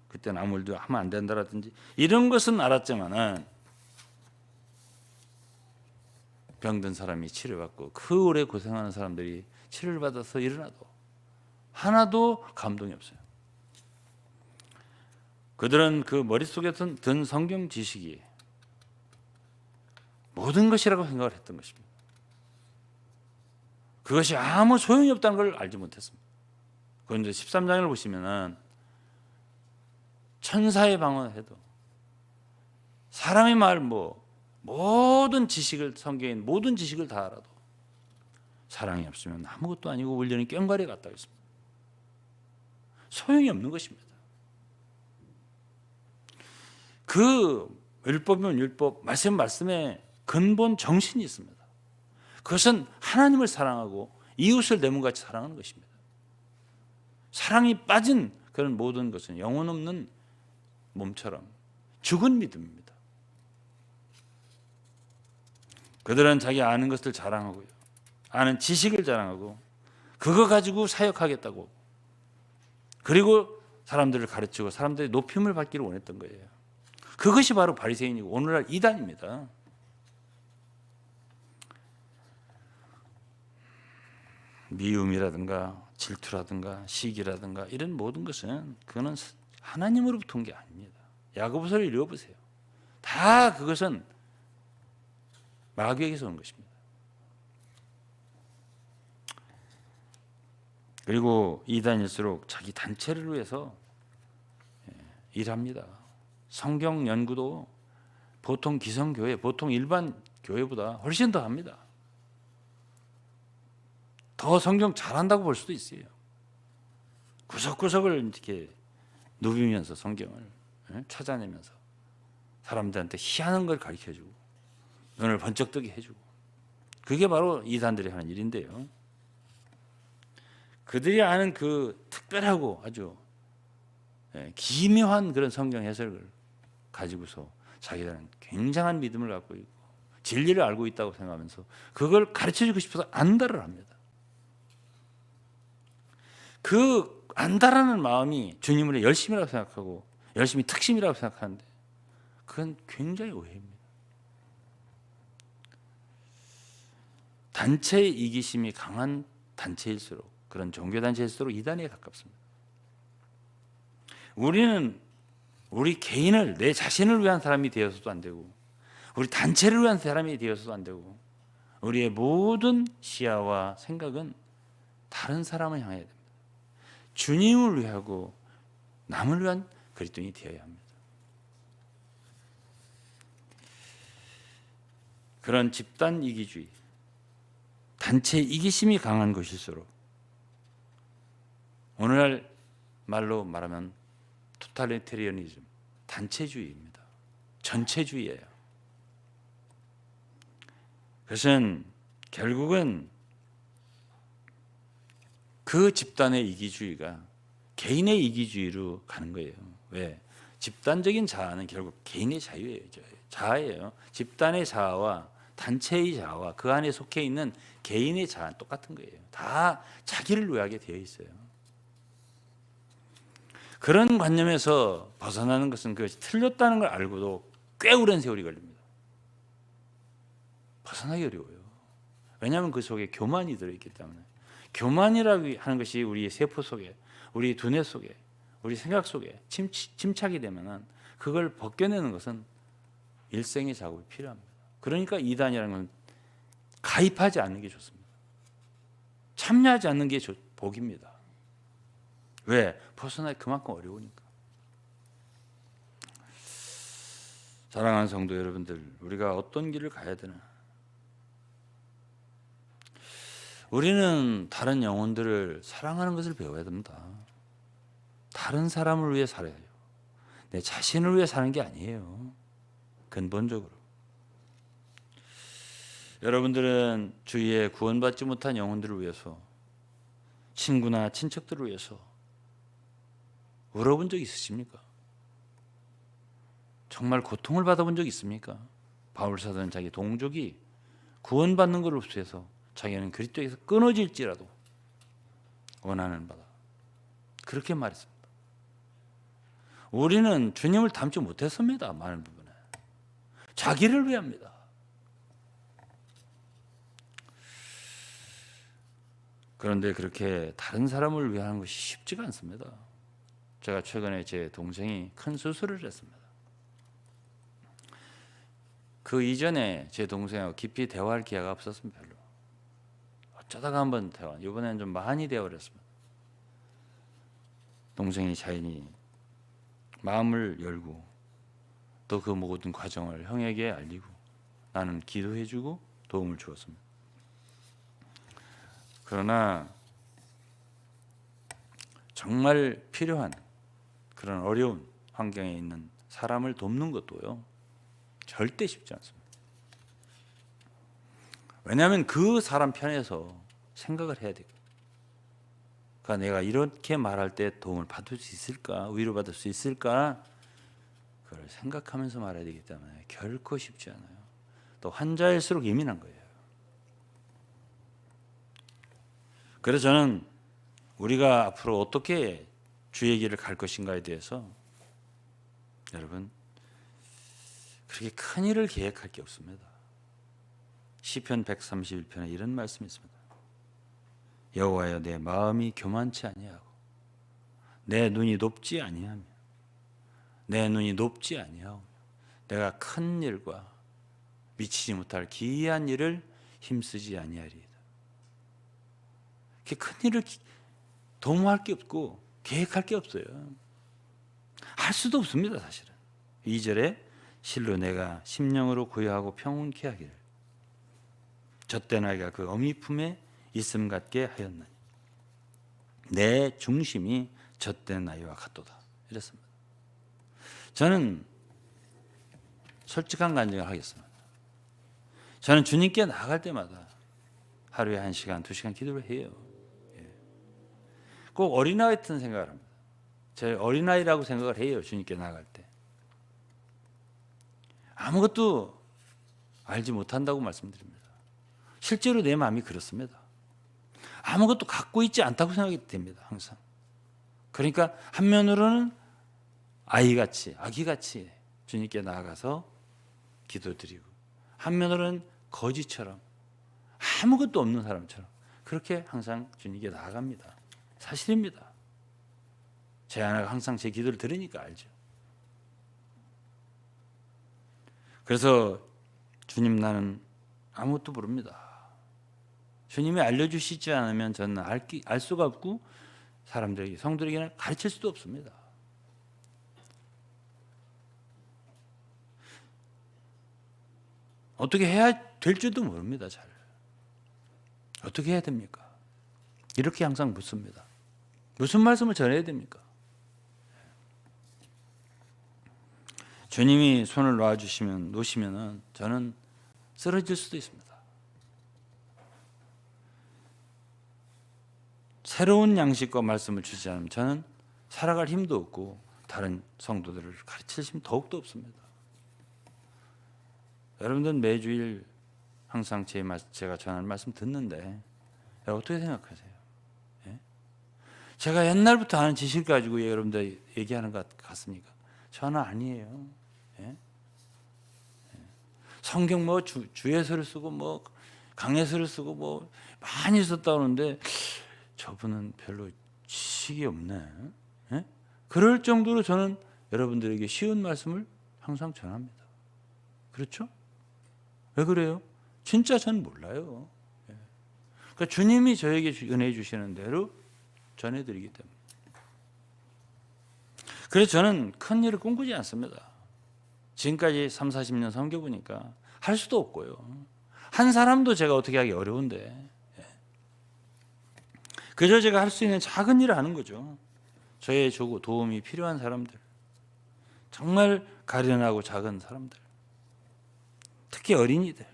그때는 아무 일도 하면 안 된다라든지 이런 것은 알았지만은 병든 사람이 치료받고 그 오래 고생하는 사람들이 치료를 받아서 일어나도 하나도 감동이 없어요. 그들은 그 머릿속에 든 성경 지식이 모든 것이라고 생각을 했던 것입니다. 그것이 아무 소용이 없다는 걸 알지 못했습니다. 그런데 13장을 보시면은 천사의 방언해도 사람의 말 모든 지식을 성경에 있는 모든 지식을 다 알아도 사랑이 없으면 아무것도 아니고 원리는 꽹과리 같다고 했습니다. 소용이 없는 것입니다. 그 율법이면 율법, 말씀에 근본 정신이 있습니다. 그것은 하나님을 사랑하고 이웃을 내 몸같이 사랑하는 것입니다. 사랑이 빠진 그런 모든 것은 영혼 없는 몸처럼 죽은 믿음입니다. 그들은 자기 아는 것을 자랑하고요. 아는 지식을 자랑하고 그거 가지고 사역하겠다고 그리고 사람들을 가르치고 사람들이 높임을 받기를 원했던 거예요. 그것이 바로 바리새인이고 오늘날 이단입니다. 미움이라든가 질투라든가 시기라든가 이런 모든 것은 그거는 하나님으로부터 온 게 아닙니다. 야고보서를 읽어보세요. 다 그것은 마귀에게서 온 것입니다. 그리고 이단일수록 자기 단체를 위해서 일합니다. 성경 연구도 보통 기성교회, 보통 일반 교회보다 훨씬 더 합니다. 더 성경 잘한다고 볼 수도 있어요. 구석구석을 이렇게 누비면서 성경을 찾아내면서 사람들한테 희한한 걸 가르쳐주고 눈을 번쩍 뜨게 해주고 그게 바로 이단들이 하는 일인데요. 그들이 아는 그 특별하고 아주 기묘한 그런 성경 해석을 가지고서 자기들은 굉장한 믿음을 갖고 있고 진리를 알고 있다고 생각하면서 그걸 가르쳐주고 싶어서 안다를 합니다. 그 안다라는 마음이 주님을 열심이라고 생각하고 열심히 특심이라고 생각하는데 그건 굉장히 오해입니다. 단체의 이기심이 강한 단체일수록 그런 종교단체일수록 이단에 가깝습니다. 우리는 우리 개인을 내 자신을 위한 사람이 되어서도 안 되고 우리 단체를 위한 사람이 되어서도 안 되고 우리의 모든 시야와 생각은 다른 사람을 향해야 됩니다. 주님을 위하고 남을 위한 그리스도인이 되어야 합니다. 그런 집단 이기주의, 단체 이기심이 강한 것일수록 오늘날 말로 말하면 토탈리테리언이즘, 단체주의입니다. 전체주의예요. 그것은 결국은 그 집단의 이기주의가 개인의 이기주의로 가는 거예요. 왜? 집단적인 자아는 결국 개인의 자유예요. 자아예요. 집단의 자아와 단체의 자아와 그 안에 속해 있는 개인의 자아는 똑같은 거예요. 다 자기를 위하게 되어 있어요. 그런 관념에서 벗어나는 것은 그것이 틀렸다는 걸 알고도 꽤 오랜 세월이 걸립니다. 벗어나기 어려워요. 왜냐하면 그 속에 교만이 들어있기 때문에. 교만이라고 하는 것이 우리의 세포 속에, 우리 두뇌 속에, 우리 생각 속에 침착이 되면은 그걸 벗겨내는 것은 일생의 작업이 필요합니다. 그러니까 이단이라는 건 가입하지 않는 게 좋습니다. 참여하지 않는 게 복입니다. 왜? 벗어나기 그만큼 어려우니까. 사랑하는 성도 여러분들, 우리가 어떤 길을 가야 되나? 우리는 다른 영혼들을 사랑하는 것을 배워야 됩니다. 다른 사람을 위해 살아야 해요. 내 자신을 위해 사는 게 아니에요. 근본적으로. 여러분들은 주위에 구원받지 못한 영혼들을 위해서, 친구나 친척들을 위해서 울어본 적 있으십니까? 정말 고통을 받아본 적 있습니까? 바울사도는 자기 동족이 구원받는 것을 위해서 자기는 그리스도에서 끊어질지라도 원하는 바다. 그렇게 말했습니다. 우리는 주님을 닮지 못했습니다. 많은 부분에. 자기를 위합니다. 그런데 그렇게 다른 사람을 위하는 것이 쉽지가 않습니다. 제가 최근에 제 동생이 큰 수술을 했습니다. 그 이전에 제 동생하고 깊이 대화할 기회가 없었습니다. 별로. 어쩌다가 한번 대화, 이번에는 좀 많이 대화를 했습니다. 동생이 자연히 마음을 열고 또 그 모든 과정을 형에게 알리고 나는 기도해주고 도움을 주었습니다. 그러나 정말 필요한 그런 어려운 환경에 있는 사람을 돕는 것도요, 절대 쉽지 않습니다. 왜냐하면 그 사람 편에서 생각을 해야 되거든요. 그러니까 내가 이렇게 말할 때 도움을 받을 수 있을까, 위로받을 수 있을까, 그걸 생각하면서 말해야 되기 때문에 결코 쉽지 않아요. 또 환자일수록 예민한 거예요. 그래서 저는 우리가 앞으로 어떻게 주의 길을 갈 것인가에 대해서 여러분 그렇게 큰 일을 계획할 게 없습니다. 시편 131편에 이런 말씀이 있습니다. 여호와여, 내 마음이 교만치 아니하고 내 눈이 높지 아니하며 내가 큰 일과 미치지 못할 기이한 일을 힘쓰지 아니하리이다. 큰 일을 도모할 게 없고 계획할 게 없어요. 할 수도 없습니다. 사실은 2절에 실로 내가 심령으로 고요하고 평온케 하기를 젖된 아이가 그 어미 품에 있음 같게 하였나니 내 중심이 젖된 아이와 같도다. 이랬습니다. 저는 솔직한 간증을 하겠습니다. 저는 주님께 나아갈 때마다 하루에 1시간, 2시간 기도를 해요. 꼭 어린아이 같은 생각을 합니다. 제 어린아이라고 생각을 해요. 주님께 나아갈 때. 아무것도 알지 못한다고 말씀드립니다. 실제로 내 마음이 그렇습니다. 아무것도 갖고 있지 않다고 생각이 됩니다. 항상. 그러니까 한면으로는 아이같이, 아기같이 주님께 나아가서 기도드리고, 한면으로는 거지처럼 아무것도 없는 사람처럼 그렇게 항상 주님께 나아갑니다. 사실입니다. 제 아내가 항상 제 기도를 들으니까 알죠. 그래서 주님, 나는 아무것도 모릅니다. 주님이 알려주시지 않으면 저는 알 수가 없고 사람들에게 성도에게는 가르칠 수도 없습니다. 어떻게 해야 될지도 모릅니다. 잘 어떻게 해야 됩니까? 이렇게 항상 묻습니다. 무슨 말씀을 전해야 됩니까? 주님이 손을 놓으시면은 저는 쓰러질 수도 있습니다. 새로운 양식과 말씀을 주지 않으면 저는 살아갈 힘도 없고 다른 성도들을 가르칠 힘 더욱도 없습니다. 여러분들은 매주일 항상 제가 전하는 말씀 듣는데 어떻게 생각하세요? 예? 제가 옛날부터 아는 지식 가지고 여러분들 얘기하는 것 같습니까? 저는 아니에요. 예? 성경 뭐 주예서를 쓰고 뭐 강예서를 쓰고 뭐 많이 썼다 그러는데 저분은 별로 지식이 없네. 예? 그럴 정도로 저는 여러분들에게 쉬운 말씀을 항상 전합니다. 그렇죠? 왜 그래요? 진짜 전 몰라요. 예. 그러니까 주님이 저에게 은혜 주시는 대로 전해드리기 때문에. 그래서 저는 큰 일을 꿈꾸지 않습니다. 지금까지 3, 40년 섬겨보니까 할 수도 없고요. 한 사람도 제가 어떻게 하기 어려운데 그저 제가 할 수 있는 작은 일을 하는 거죠. 저의 도움이 필요한 사람들, 정말 가련하고 작은 사람들, 특히 어린이들,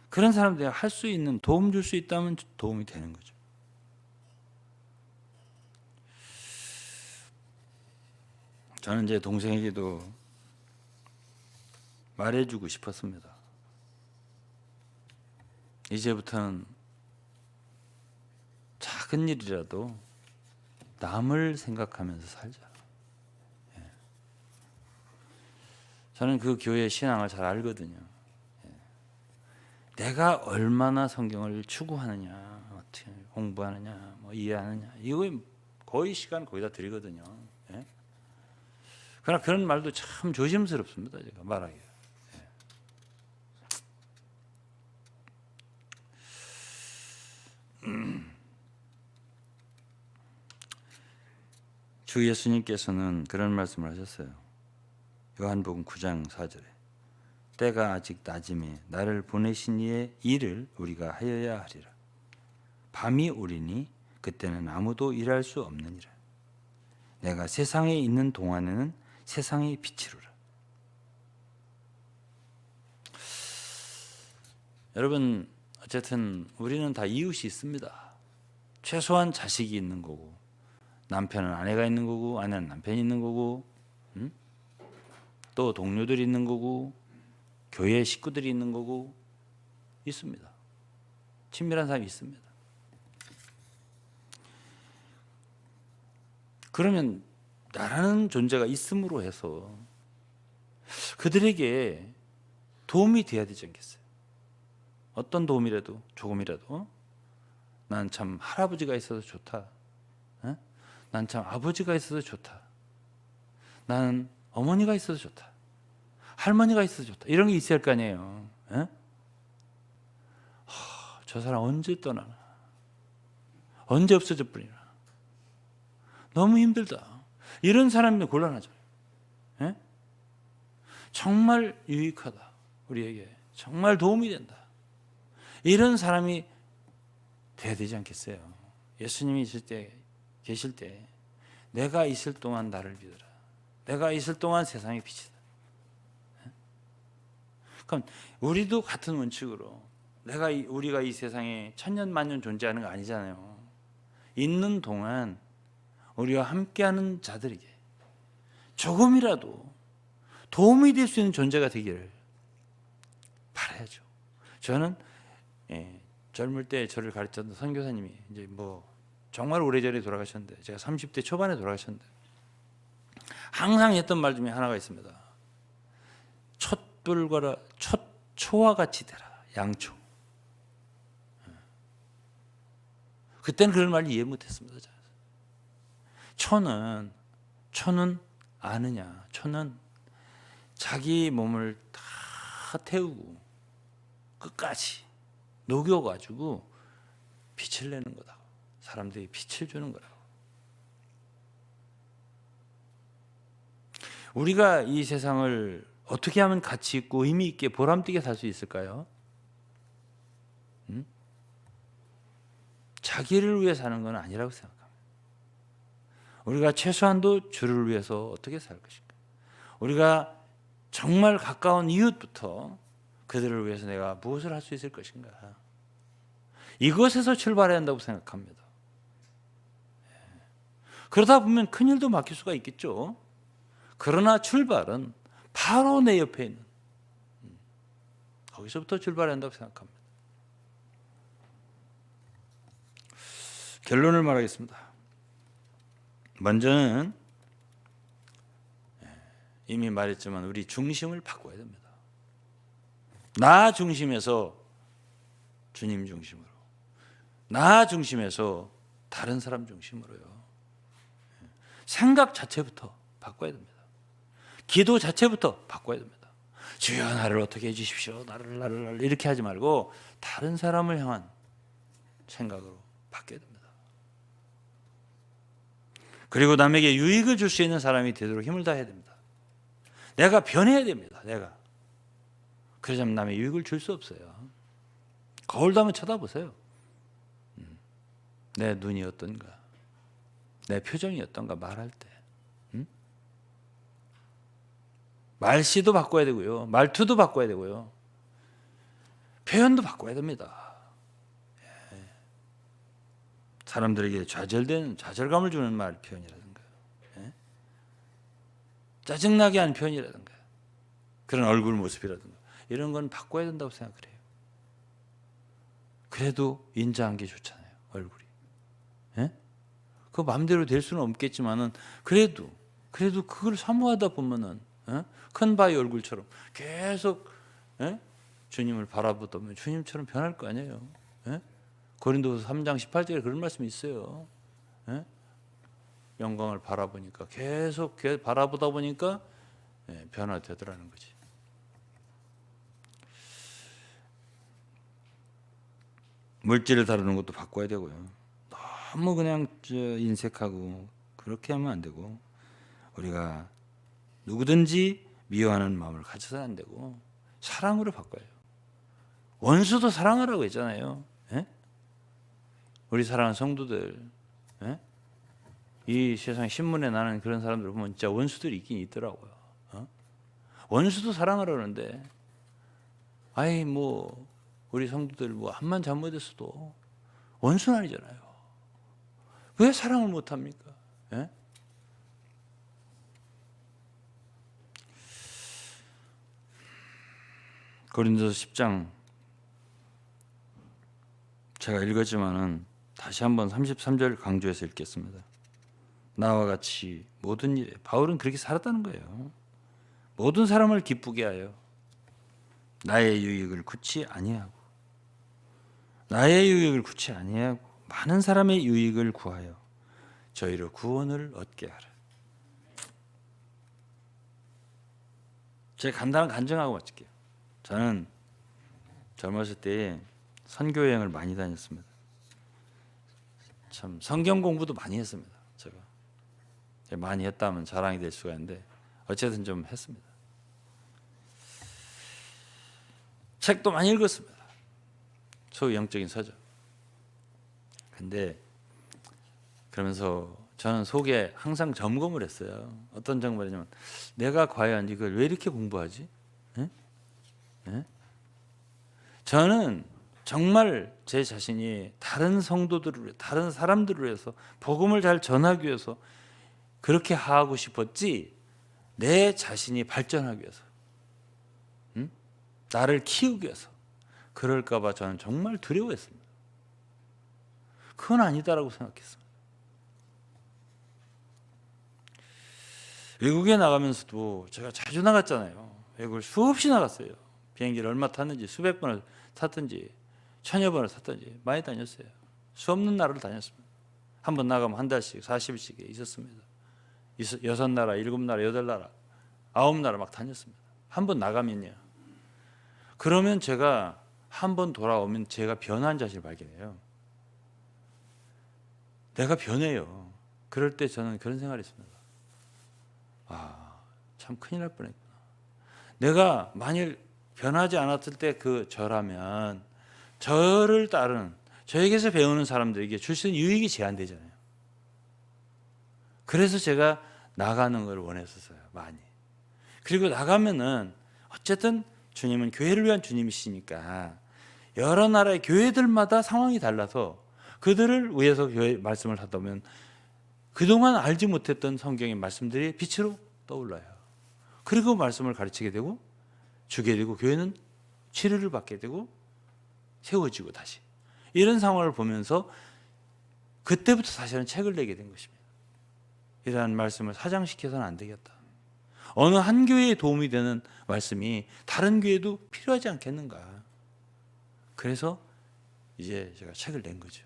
그런 사람들이 할 수 있는 도움 줄 수 있다면 도움이 되는 거죠. 저는 제 동생에게도 말해주고 싶었습니다. 이제부터는 작은 일이라도 남을 생각하면서 살자. 예. 저는 그 교회의 신앙을 잘 알거든요. 예. 내가 얼마나 성경을 추구하느냐, 어떻게 공부하느냐, 뭐 이해하느냐, 이거 거의 시간 거기다 드리거든요. 예. 그러나 그런 말도 참 조심스럽습니다. 제가 말하기가. 주 예수님께서는 그런 말씀을 하셨어요. 요한복음 9장 4절에 때가 아직 낮음에 나를 보내신 이의 일을 우리가 하여야 하리라. 밤이 오리니 그때는 아무도 일할 수 없느니라. 내가 세상에 있는 동안에는 세상의 빛이로라. 여러분, 어쨌든 우리는 다 이웃이 있습니다. 최소한 자식이 있는 거고, 남편은 아내가 있는 거고, 아내는 남편이 있는 거고, 또 동료들이 있는 거고, 교회 식구들이 있는 거고, 있습니다. 친밀한 사람이 있습니다. 그러면 나라는 존재가 있음으로 해서 그들에게 도움이 돼야 되지 않겠어요? 어떤 도움이라도 조금이라도 난 참 할아버지가 있어서 좋다. 난 참 아버지가 있어서 좋다. 나는 어머니가 있어서 좋다. 할머니가 있어서 좋다. 이런 게 있어야 할 거 아니에요. 저 사람 언제 떠나나? 언제 없어져 버리나? 너무 힘들다. 이런 사람이 곤란하죠. 정말 유익하다. 우리에게 정말 도움이 된다. 이런 사람이 돼야 되지 않겠어요? 예수님이 계실 때 내가 있을 동안 나를 믿어라. 내가 있을 동안 세상의 빛이다. 그럼 우리도 같은 원칙으로 우리가 이 세상에 천년만년 존재하는 거 아니잖아요. 있는 동안 우리와 함께하는 자들에게 조금이라도 도움이 될 수 있는 존재가 되기를 바라야죠. 저는 젊을 때 저를 가르쳤던 선교사님이 이제 뭐 정말 오래전에 돌아가셨는데 제가 30대 초반에 돌아가셨는데 항상 했던 말 중에 하나가 있습니다. 초와 같이 되라. 양초. 그때는 그런 말 이해 못했습니다. 초는 아느냐? 초는 자기 몸을 다 태우고 끝까지 녹여가지고 빛을 내는 거다. 사람들이 빛을 주는 거라고. 우리가 이 세상을 어떻게 하면 가치 있고 의미 있게 보람되게 살 수 있을까요? 자기를 위해 사는 건 아니라고 생각합니다. 우리가 최소한도 주를 위해서 어떻게 살 것인가? 우리가 정말 가까운 이웃부터 그들을 위해서 내가 무엇을 할 수 있을 것인가? 이것에서 출발해야 한다고 생각합니다. 그러다 보면 큰일도 막힐 수가 있겠죠. 그러나 출발은 바로 내 옆에 있는 거기서부터 출발해야 한다고 생각합니다. 결론을 말하겠습니다. 먼저는 이미 말했지만 우리 중심을 바꿔야 됩니다. 나 중심에서 주님 중심으로, 나 중심에서 다른 사람 중심으로요. 생각 자체부터 바꿔야 됩니다. 기도 자체부터 바꿔야 됩니다. 주여 나를 어떻게 해주십시오. 나를 이렇게 하지 말고 다른 사람을 향한 생각으로 바뀌어야 됩니다. 그리고 남에게 유익을 줄 수 있는 사람이 되도록 힘을 다해야 됩니다. 내가 변해야 됩니다. 내가. 그러자면 남의 유익을 줄 수 없어요. 거울도 한번 쳐다보세요. 내 눈이 어떤가, 내 표정이 어떤가 말할 때. 말씨도 바꿔야 되고요. 말투도 바꿔야 되고요. 표현도 바꿔야 됩니다. 사람들에게 좌절감을 주는 말 표현이라든가, 짜증나게 하는 표현이라든가, 그런 얼굴 모습이라든가 이런 건 바꿔야 된다고 생각을 해요. 그래도 인자한 게 좋잖아요. 얼굴이. 그 마음대로 될 수는 없겠지만은 그래도 그걸 사모하다 보면은 큰 바위 얼굴처럼 계속 주님을 바라보다 보면 주님처럼 변할 거 아니에요. 고린도서 3장 18절에 그런 말씀이 있어요. 영광을 바라보니까 계속 바라보다 보니까 변화되더라는 거지. 물질을 다루는 것도 바꿔야 되고요. 너무 그냥 인색하고 그렇게 하면 안 되고, 우리가 누구든지 미워하는 마음을 가져서는 안 되고 사랑으로 바꿔요. 원수도 사랑하라고 했잖아요. 우리 사랑하는 성도들, 이 세상 신문에 나는 그런 사람들 보면 진짜 원수들이 있긴 있더라고요. 원수도 사랑하라 그러는데, 아이 뭐 우리 성도들 뭐 한만 잘못했어도 원수는 아니잖아요. 왜 사랑을 못합니까? 고린도서 10장 제가 읽었지만은 다시 한번 33절 강조해서 읽겠습니다. 나와 같이 모든 일에, 바울은 그렇게 살았다는 거예요. 모든 사람을 기쁘게 하여 나의 유익을 굳이 아니하고 많은 사람의 유익을 구하여 저희로 구원을 얻게 하라. 제가 간단한 간증하고 마칠게요. 저는 젊었을 때 선교 여행을 많이 다녔습니다. 참 성경 공부도 많이 했습니다. 제가 많이 했다면 자랑이 될 수가 있는데 어쨌든 좀 했습니다. 책도 많이 읽었습니다. 소위 영적인 서적. 근데 그러면서 저는 속에 항상 점검을 했어요. 어떤 점검이냐면 내가 과연 이걸 왜 이렇게 공부하지? 저는 정말 제 자신이 다른 성도들을 위해, 다른 사람들을 위해서 복음을 잘 전하기 위해서 그렇게 하고 싶었지, 내 자신이 발전하기 위해서, 나를 키우기 위해서 그럴까 봐 저는 정말 두려워했습니다. 그건 아니다라고 생각했습니다. 외국에 나가면서도 제가 자주 나갔잖아요. 외국을 수없이 나갔어요. 비행기를 얼마 탔는지, 수백 번을 탔든지 천여 번을 탔든지 많이 다녔어요. 수없는 나라를 다녔습니다. 한 번 나가면 한 달씩 40일씩 있었습니다. 6나라, 7나라, 8나라, 9나라 막 다녔습니다. 한 번 나가면요. 그러면 제가 한 번 돌아오면 제가 변한 자신을 발견해요. 내가 변해요. 그럴 때 저는 그런 생각을 했습니다. 참 큰일 날 뻔했구나. 내가 만일 변하지 않았을 때 그 저라면 저를 따르는, 저에게서 배우는 사람들에게 줄 수 있는 유익이 제한되잖아요. 그래서 제가 나가는 걸 원했었어요, 많이. 그리고 나가면은 어쨌든 주님은 교회를 위한 주님이시니까 여러 나라의 교회들마다 상황이 달라서 그들을 위해서 교회 말씀을 하다 보면 그동안 알지 못했던 성경의 말씀들이 빛으로 떠올라요. 그리고 말씀을 가르치게 되고 주게 되고 교회는 치료를 받게 되고 세워지고 다시 이런 상황을 보면서 그때부터 사실은 책을 내게 된 것입니다. 이러한 말씀을 사장시켜서는 안 되겠다. 어느 한 교회에 도움이 되는 말씀이 다른 교회도 필요하지 않겠는가. 그래서 이제 제가 책을 낸 거죠.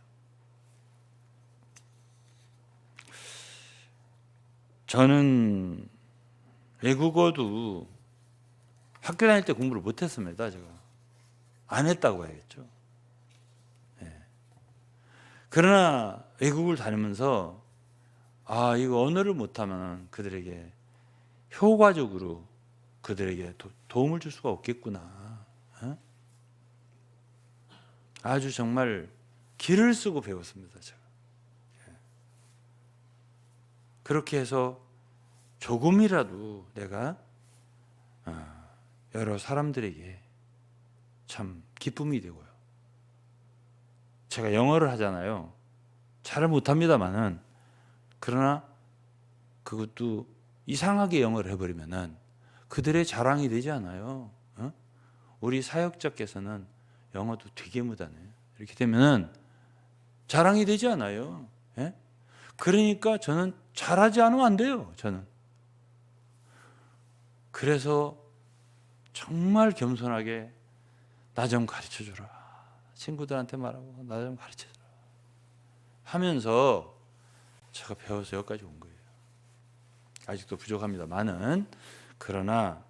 저는 외국어도 학교 다닐 때 공부를 못했습니다. 제가 안 했다고 해야겠죠. 네. 그러나 외국을 다니면서 이거 언어를 못하면 그들에게 효과적으로 그들에게 도움을 줄 수가 없겠구나. 아주 정말 기를 쓰고 배웠습니다. 제가. 그렇게 해서 조금이라도 내가 여러 사람들에게 참 기쁨이 되고요. 제가 영어를 하잖아요. 잘 못합니다만은 그러나 그것도 이상하게 영어를 해버리면은 그들의 자랑이 되지 않아요. 우리 사역자께서는 영어도 되게 못하네요. 이렇게 되면은 자랑이 되지 않아요. 예? 그러니까 저는 잘하지 않으면 안 돼요. 저는. 그래서 정말 겸손하게 나 좀 가르쳐주라. 친구들한테 말하고 나 좀 가르쳐주라 하면서 제가 배워서 여기까지 온 거예요. 아직도 부족합니다만은 그러나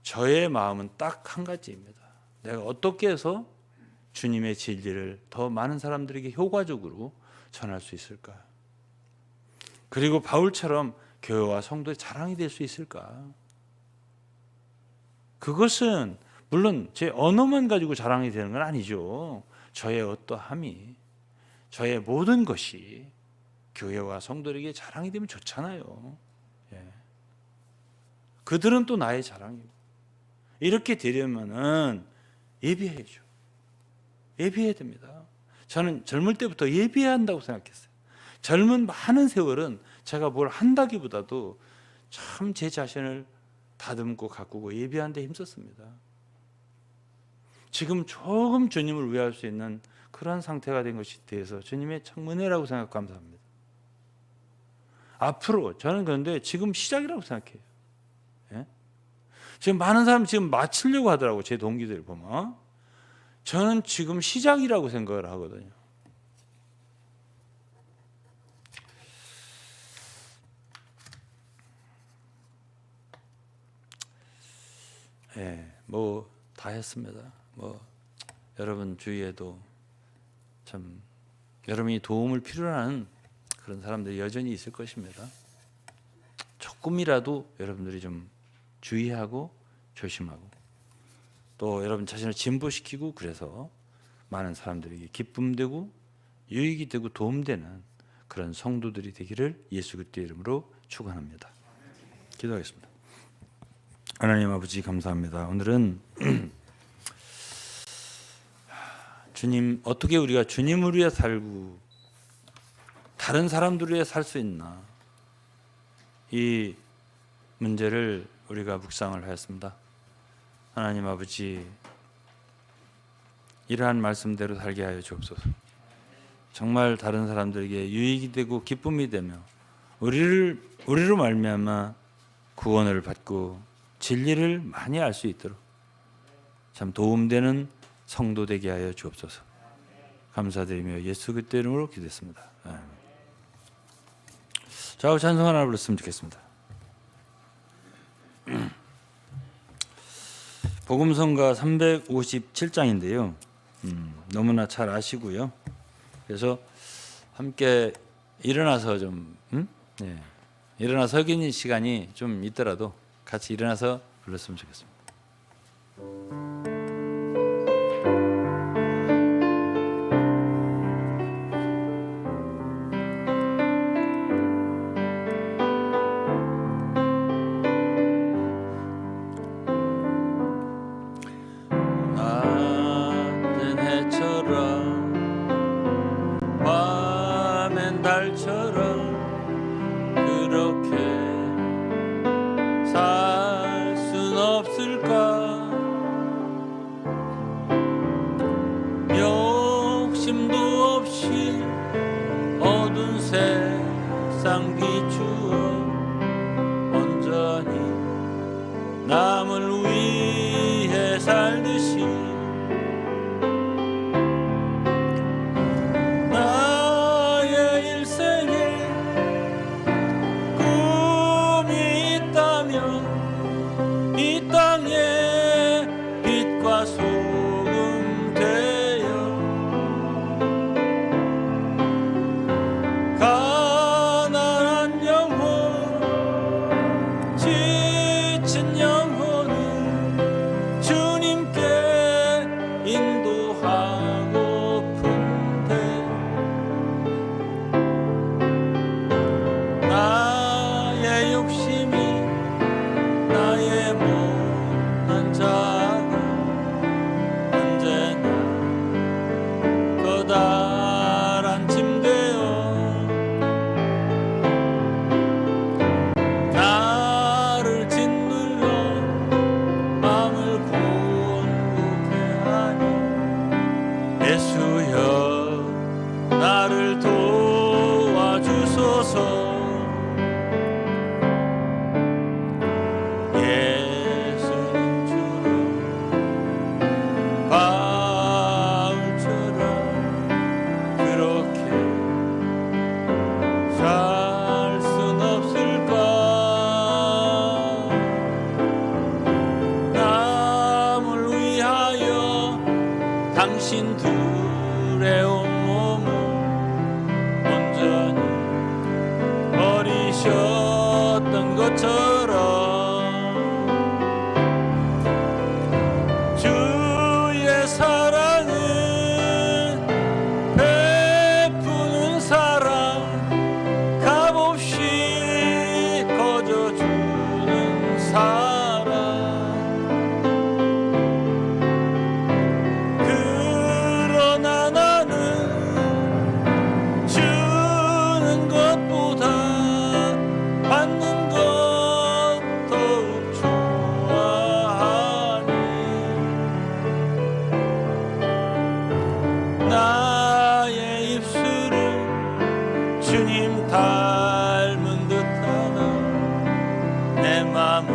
저의 마음은 딱 한 가지입니다. 내가 어떻게 해서 주님의 진리를 더 많은 사람들에게 효과적으로 전할 수 있을까? 그리고 바울처럼 교회와 성도의 자랑이 될 수 있을까? 그것은 물론 제 언어만 가지고 자랑이 되는 건 아니죠. 저의 어떠함이, 저의 모든 것이 교회와 성도에게 자랑이 되면 좋잖아요. 예. 그들은 또 나의 자랑이고. 이렇게 되려면은 예비해야죠. 예비해야 됩니다. 저는 젊을 때부터 예비해야 한다고 생각했어요. 젊은 많은 세월은 제가 뭘 한다기보다도 참 제 자신을 다듬고 가꾸고 예비하는 데 힘썼습니다. 지금 조금 주님을 위할 수 있는 그런 상태가 된 것에 대해서 주님의 참 은혜라고 생각 감사합니다. 앞으로 저는 그런데 지금 시작이라고 생각해요. 예? 지금 많은 사람 지금 마치려고 하더라고. 제 동기들 보면 저는 지금 시작이라고 생각을 하거든요. 예, 뭐 다 했습니다. 뭐 여러분 주위에도 참 여러분이 도움을 필요로 하는 그런 사람들이 여전히 있을 것입니다. 조금이라도 여러분들이 좀 주의하고 조심하고 또 여러분 자신을 진보시키고 그래서 많은 사람들에게 기쁨되고 유익이 되고 도움되는 그런 성도들이 되기를 예수 그리스도의 이름으로 축원합니다. 기도하겠습니다. 하나님 아버지 감사합니다. 오늘은 주님 어떻게 우리가 주님을 위해 살고 다른 사람들을 위해 살 수 있나 이 문제를 우리가 묵상을 하였습니다. 하나님 아버지 이러한 말씀대로 살게 하여 주옵소서. 정말 다른 사람들에게 유익이 되고 기쁨이 되며 우리로 말미암아 구원을 받고 진리를 많이 알 수 있도록 참 도움되는 성도 되게 하여 주옵소서. 감사드리며 예수 그리스도 이름으로 기도했습니다. 좌우 찬송 하나 불렀으면 좋겠습니다. 복음성가 357장인데요. 너무나 잘 아시고요. 그래서 함께 일어나서 좀 네. 일어나서 서기는 시간이 좀 있더라도 같이 일어나서 불렀으면 좋겠습니다. 낮은 해처럼 밤엔 달처럼 그렇게 살 순 없을까? 욕심도 없이 어두운 세상 비추어 온전히 남을 위해 살듯이 나의 일생에 꿈이 있다면 이 땅에 빛과 소금 되어 가난한 영혼 지친 영혼을 주님께 인도하고픈데 나의 욕심이 나의 못난 자가 언제나 커다란 짐되어 나를 짓눌러 마음을 곤혹해 하니 예수여 나를 도와주소서. 예수님처럼 바울처럼 그렇게 살 순 없을까? 남을 위하여 당신 둘의 온몸을 온전히 버리셨던 것처럼 주의 사랑은 베푸는 사랑 값없이 거저주는 사랑 그러나 나는 주는 것보다 받는 것 더욱 좋아하니 나의 입술은 주님 닮은 듯하나 내 맘은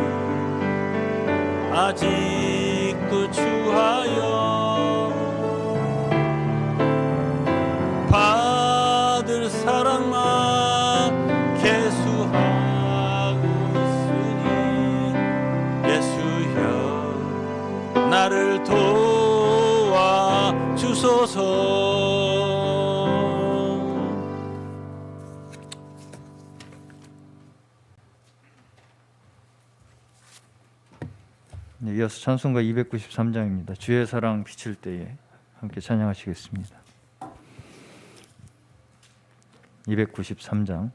아직도 추하여 받을 사랑만 계수하고 있으니 예수여 나를 도와주소서. 네, 이어서 찬송가 293장입니다. 주의 사랑 비칠 때에 함께 찬양하시겠습니다. 293장.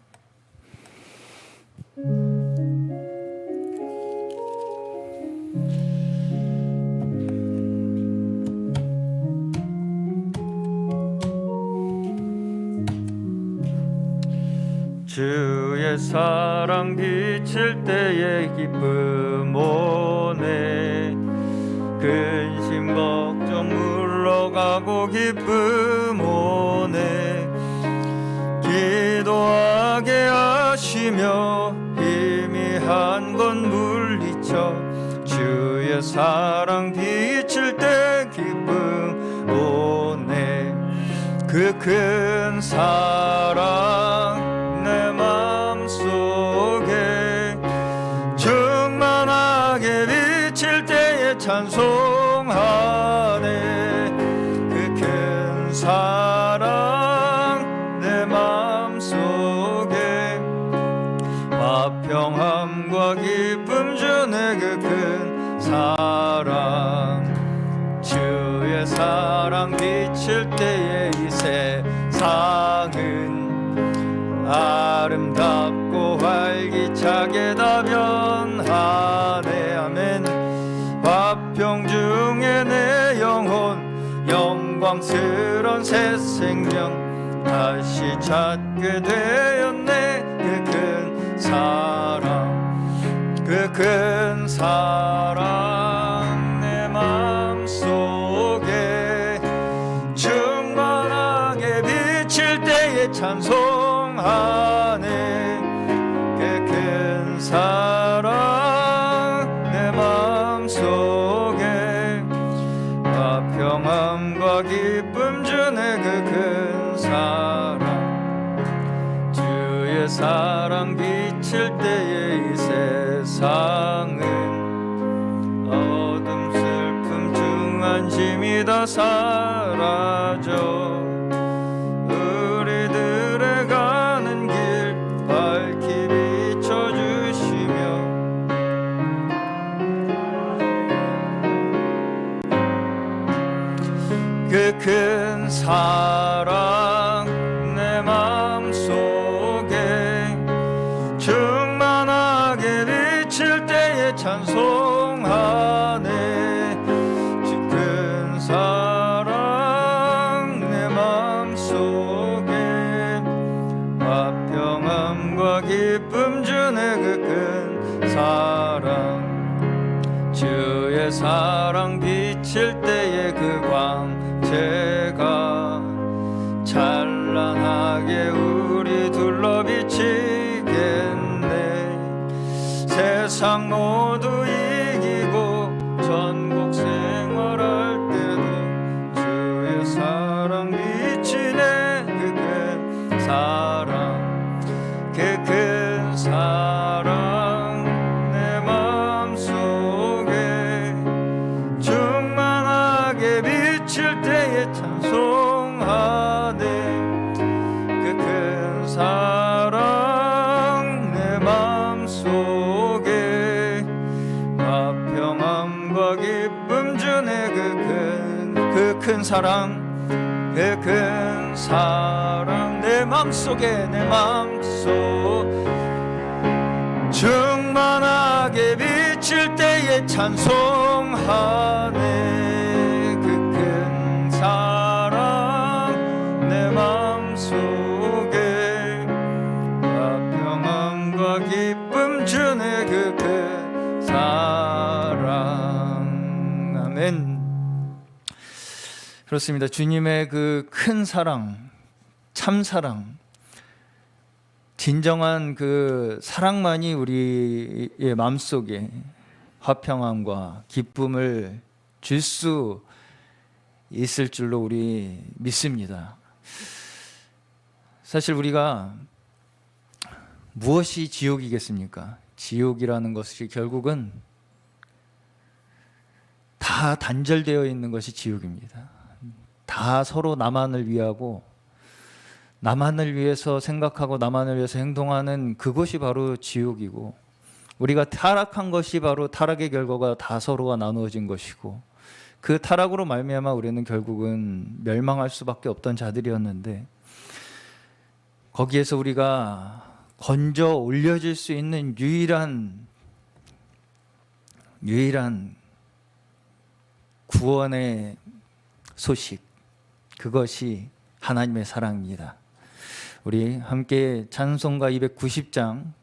주의 사랑 비칠 때에 기쁨 오네 근심 걱정 물러가고 기쁨 오네 기도하게 하시며 희미한 건 물리쳐 주의 사랑 비칠 때 기쁨 오네 그 큰 사랑 내 맘속에 충만하게 비칠 때에 찬송하네 그 큰 사랑 내 맘속에 화평함과 기쁨 주네 그 큰 사랑. 주의 사랑 비칠 때에 이 세상은 아름답고 활기차게 다 변하네. 아멘. 화평 중에 내 영혼 영광스런 새 생명 다시 찾게 되었네. 그 큰 사랑, 그 큰 사랑 내 마음속에 충만하게 비칠 때에 찬송하네. 그 큰 사랑 내 마음속에 화평함과 기쁨 주네. 그 큰 사랑. 주의 사랑 비칠 때에 이 세상은 어둠 슬픔 중 안심이 다 사라져 우리들의 가는 길 밝히 비춰주시며 그 큰 사랑 내 마음속에 충만하게 비칠 때에 찬송하네. 큰 사랑 내 마음속에 화평함과 기쁨 주네. 그 큰 사랑. 주의 사랑 비칠 때에 그 광채가 찬란하게 우리 둘러 비치겠네. 세상 모두 이기고 전국 생활할 때도 주의 사랑 비치네. 그 큰 사랑, 그 큰 사랑 내 마음속에 충만하게 비칠 때에 찬송하네. 그 큰 사랑 내 마음속에 화평함과 기쁨 주네. 그 큰 사랑, 그 큰 사랑 내 마음속에 내 마음속 충만하게 비칠 때에 찬송하네. 그 큰 사랑 내 마음속에 화평함과 기쁨 주네. 그 큰 사랑. 아멘. 그렇습니다. 주님의 그 큰 사랑, 참 사랑, 진정한 그 사랑만이 우리의 마음속에 화평함과 기쁨을 줄 수 있을 줄로 우리 믿습니다. 사실 우리가 무엇이 지옥이겠습니까? 지옥이라는 것이 결국은 다 단절되어 있는 것이 지옥입니다. 다 서로 나만을 위하고 나만을 위해서 생각하고 나만을 위해서 행동하는 그것이 바로 지옥이고, 우리가 타락한 것이 바로 타락의 결과가 다 서로가 나누어진 것이고, 그 타락으로 말미암아 우리는 결국은 멸망할 수밖에 없던 자들이었는데, 거기에서 우리가 건져 올려질 수 있는 유일한 구원의 소식, 그것이 하나님의 사랑입니다. 우리 함께 찬송가 290장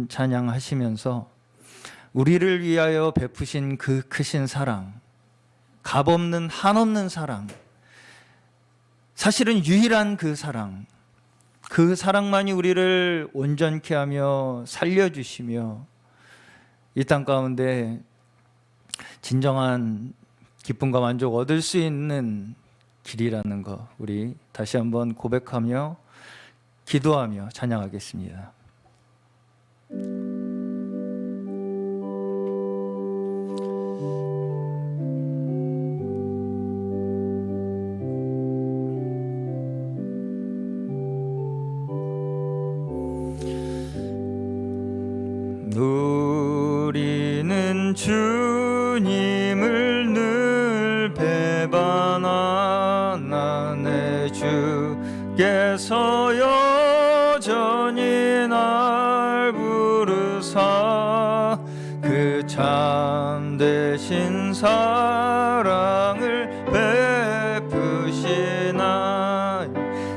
찬양하시면서 우리를 위하여 베푸신 그 크신 사랑, 값없는 한없는 사랑, 사실은 유일한 그 사랑, 그 사랑만이 우리를 온전케 하며 살려주시며 이 땅 가운데 진정한 기쁨과 만족 얻을 수 있는 길이라는 거, 우리 다시 한번 고백하며 기도하며 찬양하겠습니다. 우리는 주님을 늘 배반하나 내 주께서 여전히 날 부르사 그 참되신 사랑을 베푸시나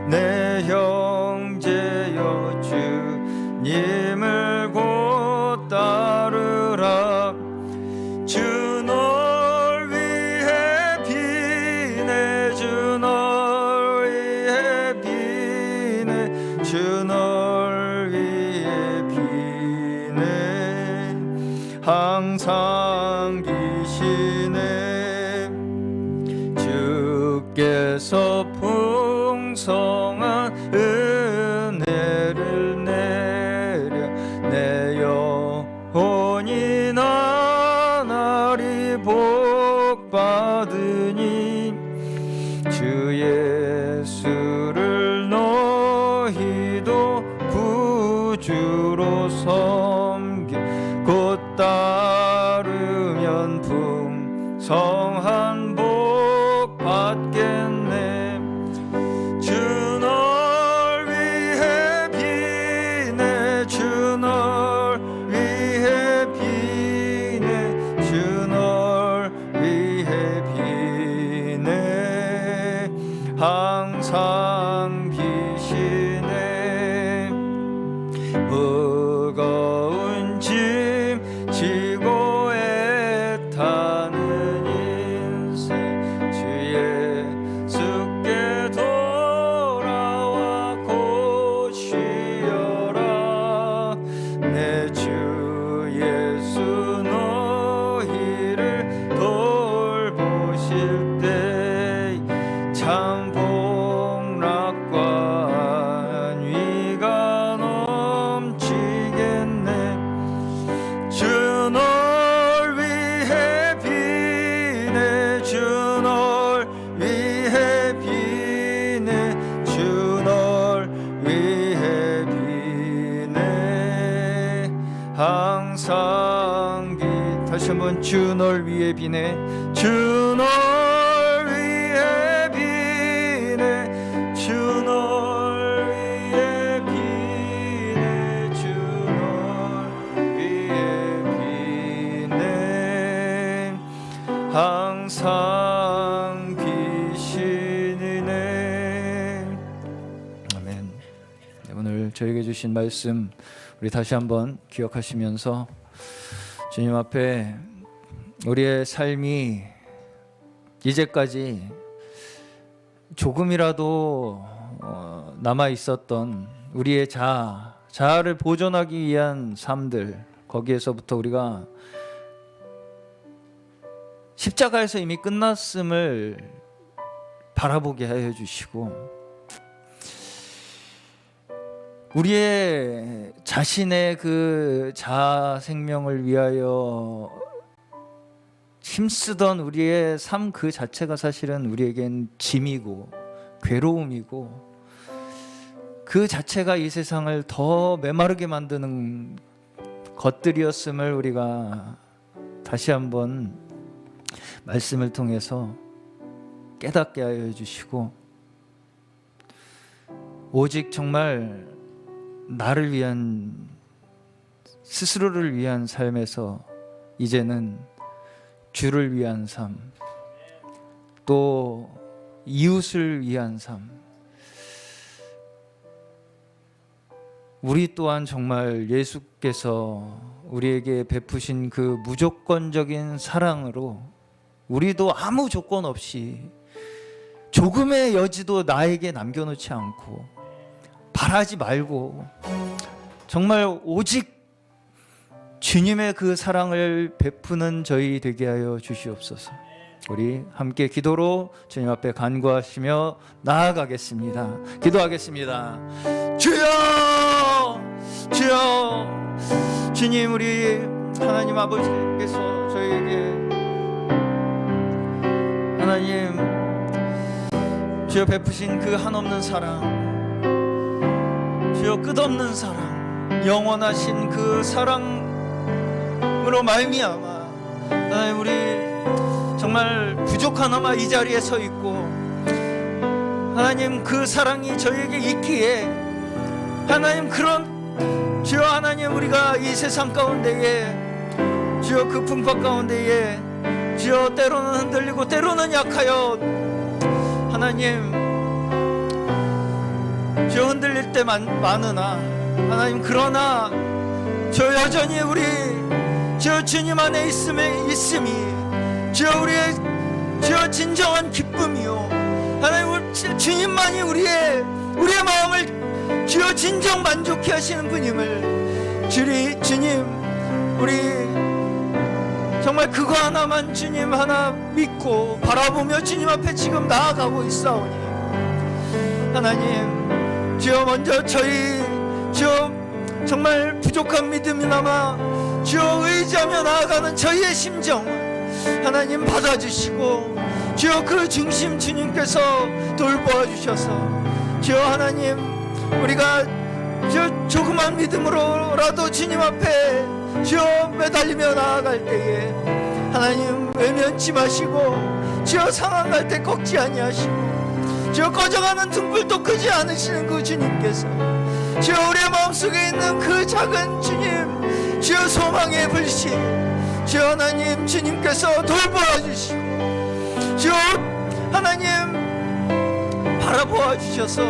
내 형제여 주님을 곧 따르라 주 널 위해 비네 주 널 위해 비네 주 널 위해 비네 항상 비시네 주께서 풍성한 은혜를 내려 내 영혼이 나날이 복받으니 주 예수를 너희도 구주로 섬기 곧 따르면 풍성한 복 받겠네 주 널 위해 비네 주 널 위해 비네 주 널 위해 비네 항상 비시네 무거운 짐 지고 애타는 인생 주 예수께 돌아와 곧 쉬어라 내 주 예수 너희를 돌보실 때 참 복락과 안위가 넘치겠네 주 널 위해 비네 주 널 위해 비네 주 널 위해 비네 항상 다시 한번 주 널 위해 비네 주 널 위해 비네 주 널 위해 비네 주 널 위해 비네 항상 비시네 아멘. 네, 오늘 저에게 주신 말씀 우리 다시 한번 기억하시면서 주님 앞에 우리의 삶이 이제까지 조금이라도 남아 있었던 우리의 자아를 보존하기 위한 삶들 거기에서부터 우리가 십자가에서 이미 끝났음을 바라보게 하여 주시고 우리의 자신의 그 자아 생명을 위하여 힘쓰던 우리의 삶 그 자체가 사실은 우리에겐 짐이고 괴로움이고 그 자체가 이 세상을 더 메마르게 만드는 것들이었음을 우리가 다시 한번 말씀을 통해서 깨닫게 하여 주시고 오직 정말 나를 위한 스스로를 위한 삶에서 이제는 주를 위한 삶, 또 이웃을 위한 삶, 우리 또한 정말 예수께서 우리에게 베푸신 그 무조건적인 사랑으로 우리도 아무 조건 없이 조금의 여지도 나에게 남겨놓지 않고 바라지 말고 정말 오직 주님의 그 사랑을 베푸는 저희 되게 하여 주시옵소서. 우리 함께 기도로 주님 앞에 간구하시며 나아가겠습니다. 기도하겠습니다. 주여, 주여, 주님, 우리 하나님 아버지께서 저희에게 하나님 주여 베푸신 그 한없는 사랑, 주여 끝없는 사랑, 영원하신 그 사랑 으로 말미암아 하나님 우리 정말 부족하나마 이 자리에 서 있고 하나님 그 사랑이 저에게 있기에 하나님 그런 주여 하나님 우리가 이 세상 가운데에 주여 그 풍파 가운데에 주여 때로는 흔들리고 때로는 약하여 하나님 주여 흔들릴 때 많으나 하나님 그러나 저 여전히 우리 주여 주님 안에 있음이 주여 우리의 주여 진정한 기쁨이요 하나님 주님만이 우리의 마음을 주여 진정 만족케 하시는 분임을 주님 우리 정말 그거 하나만 주님 하나 믿고 바라보며 주님 앞에 지금 나아가고 있사오니 하나님 주여 먼저 저희 주여 정말 부족한 믿음이나마 주여 의지하며 나아가는 저희의 심정을 하나님 받아주시고 주여 그 중심 주님께서 돌보아 주셔서 주여 하나님 우리가 주여 조그만 믿음으로라도 주님 앞에 주여 매달리며 나아갈 때에 하나님 외면치 마시고 주여 상한 갈 때 꺾지 아니하시고 주여 꺼져가는 등불도 끄지 않으시는 그 주님께서 주여 우리의 마음속에 있는 그 작은 주님 주여 소망의 불씨 주여 하나님 주님께서 돌보아 주시고 주여 하나님 바라보아 주셔서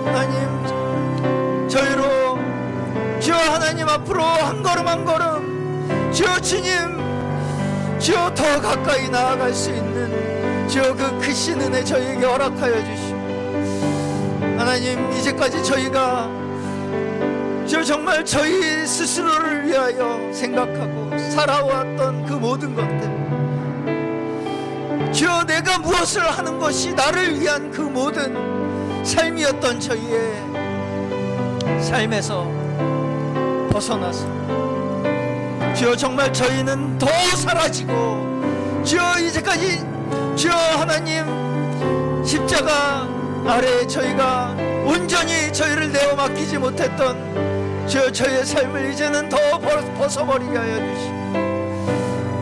하나님 저희로 주여 하나님 앞으로 한 걸음 한 걸음 주여 주님 주여 더 가까이 나아갈 수 있는 주여 그 크신 은혜 저희에게 허락하여 주시고 하나님 이제까지 저희가 주여 정말 저희 스스로를 위하여 생각하고 살아왔던 그 모든 것들 주여 내가 무엇을 하는 것이 나를 위한 그 모든 삶이었던 저희의 삶에서 벗어나서 주여 정말 저희는 더 사라지고 주여 이제까지 주여 하나님 십자가 아래 저희가 온전히 저희를 내어 맡기지 못했던 주여 저희의 삶을 이제는 더 벗어버리게 하여 주시고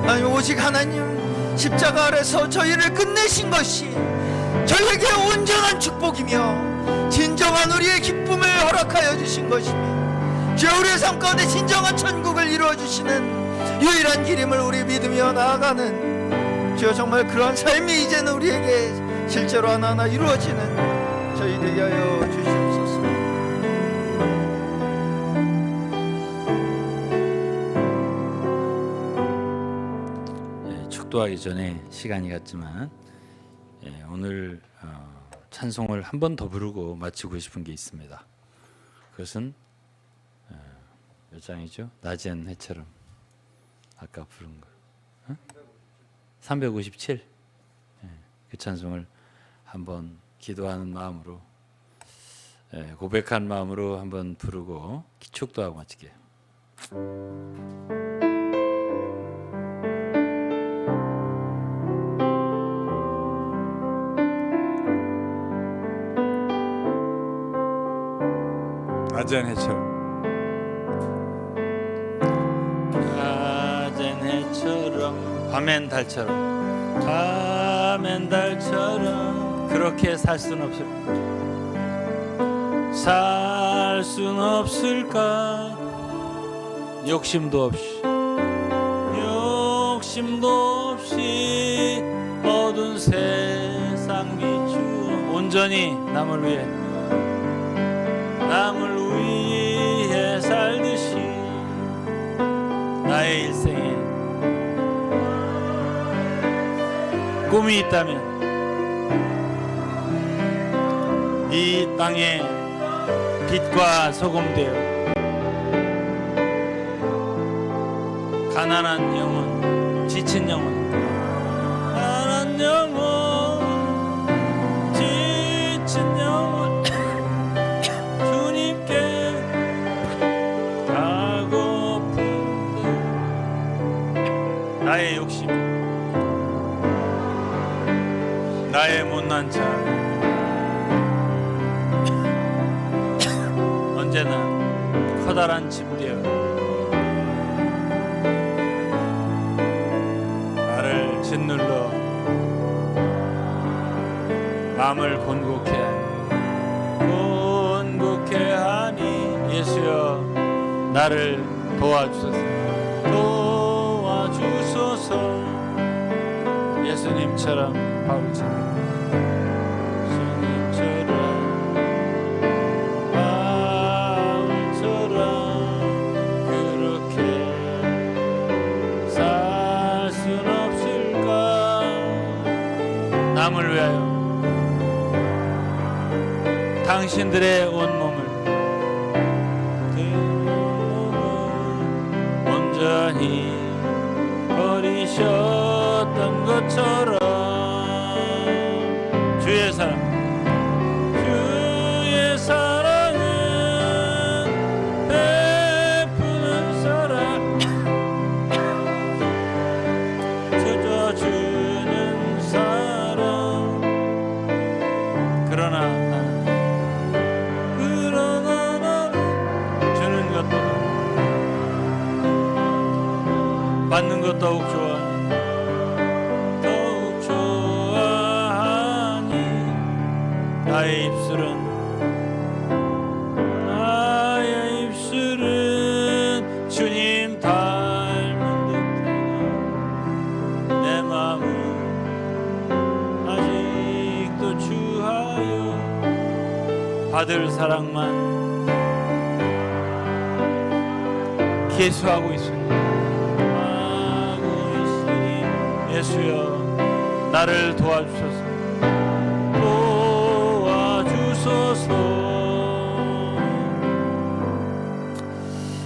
하나님 오직 하나님 십자가 아래서 저희를 끝내신 것이 저희에게 온전한 축복이며 진정한 우리의 기쁨을 허락하여 주신 것이며 주여 우리의 삶 가운데 진정한 천국을 이루어주시는 유일한 길임을 우리 믿으며 나아가는 주여 정말 그러한 삶이 이제는 우리에게 실제로 하나하나 이루어지는 저희 되게 하여 주시옵소서. 축도하기 전에 시간이 갔지만 오늘 찬송을 한 번 더 부르고 마치고 싶은 게 있습니다. 그것은 몇 장이죠? 낮은 해처럼 아까 부른 거 357 그 찬송을 한번 기도하는 마음으로 고백한 마음으로 한번 부르고 축도하고 마칠게요. 낮은 해처럼 낮은 해처럼 밤엔 달처럼 밤엔 달처럼 그렇게 살 순 없을까 욕심도 없이 어두운 세상 비추어 온전히 남을 위해 살듯이 나의 일생에 꿈이 있다면 이 땅에 빛과 소금 되어 가난한 영혼, 지친 영혼, 지친 영혼 주님께 가고픈데 나의 욕심, 나의 못난 자 언제나 커다란 짐 되어 짓눌러 마음을 곤곡해 하니 예수여 나를 도와주소서. 예수님처럼 바울처럼 그렇게 살 순 없을까. 남을 위하여 당신들의 온몸을 온전히 버리셨던 것처럼 주의 사랑은 베푸는 사랑, 젖어주는 사랑. 그러나 나는 주는 것보다 받는 것 더욱 좋아하니 나의 입술은 주님 닮은 듯하나 내 마음은 아직도 주하여 받을 사랑만 계수하고 있으니 예수여 나를 도와주소서.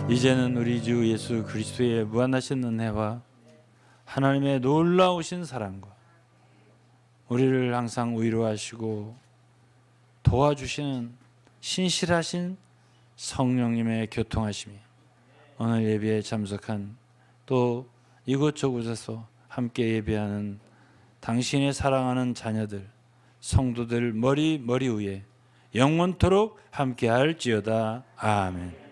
이제는 우리 주 예수 그리스도의 무한하신 은혜와 하나님의 놀라우신 사랑과 우리를 항상 위로하시고 도와주시는 신실하신 성령님의 교통하심이 오늘 예배에 참석한 또 이곳저곳에서 함께 예배하는 당신의 사랑하는 자녀들, 성도들 머리 위에 영원토록 함께할지어다. 아멘.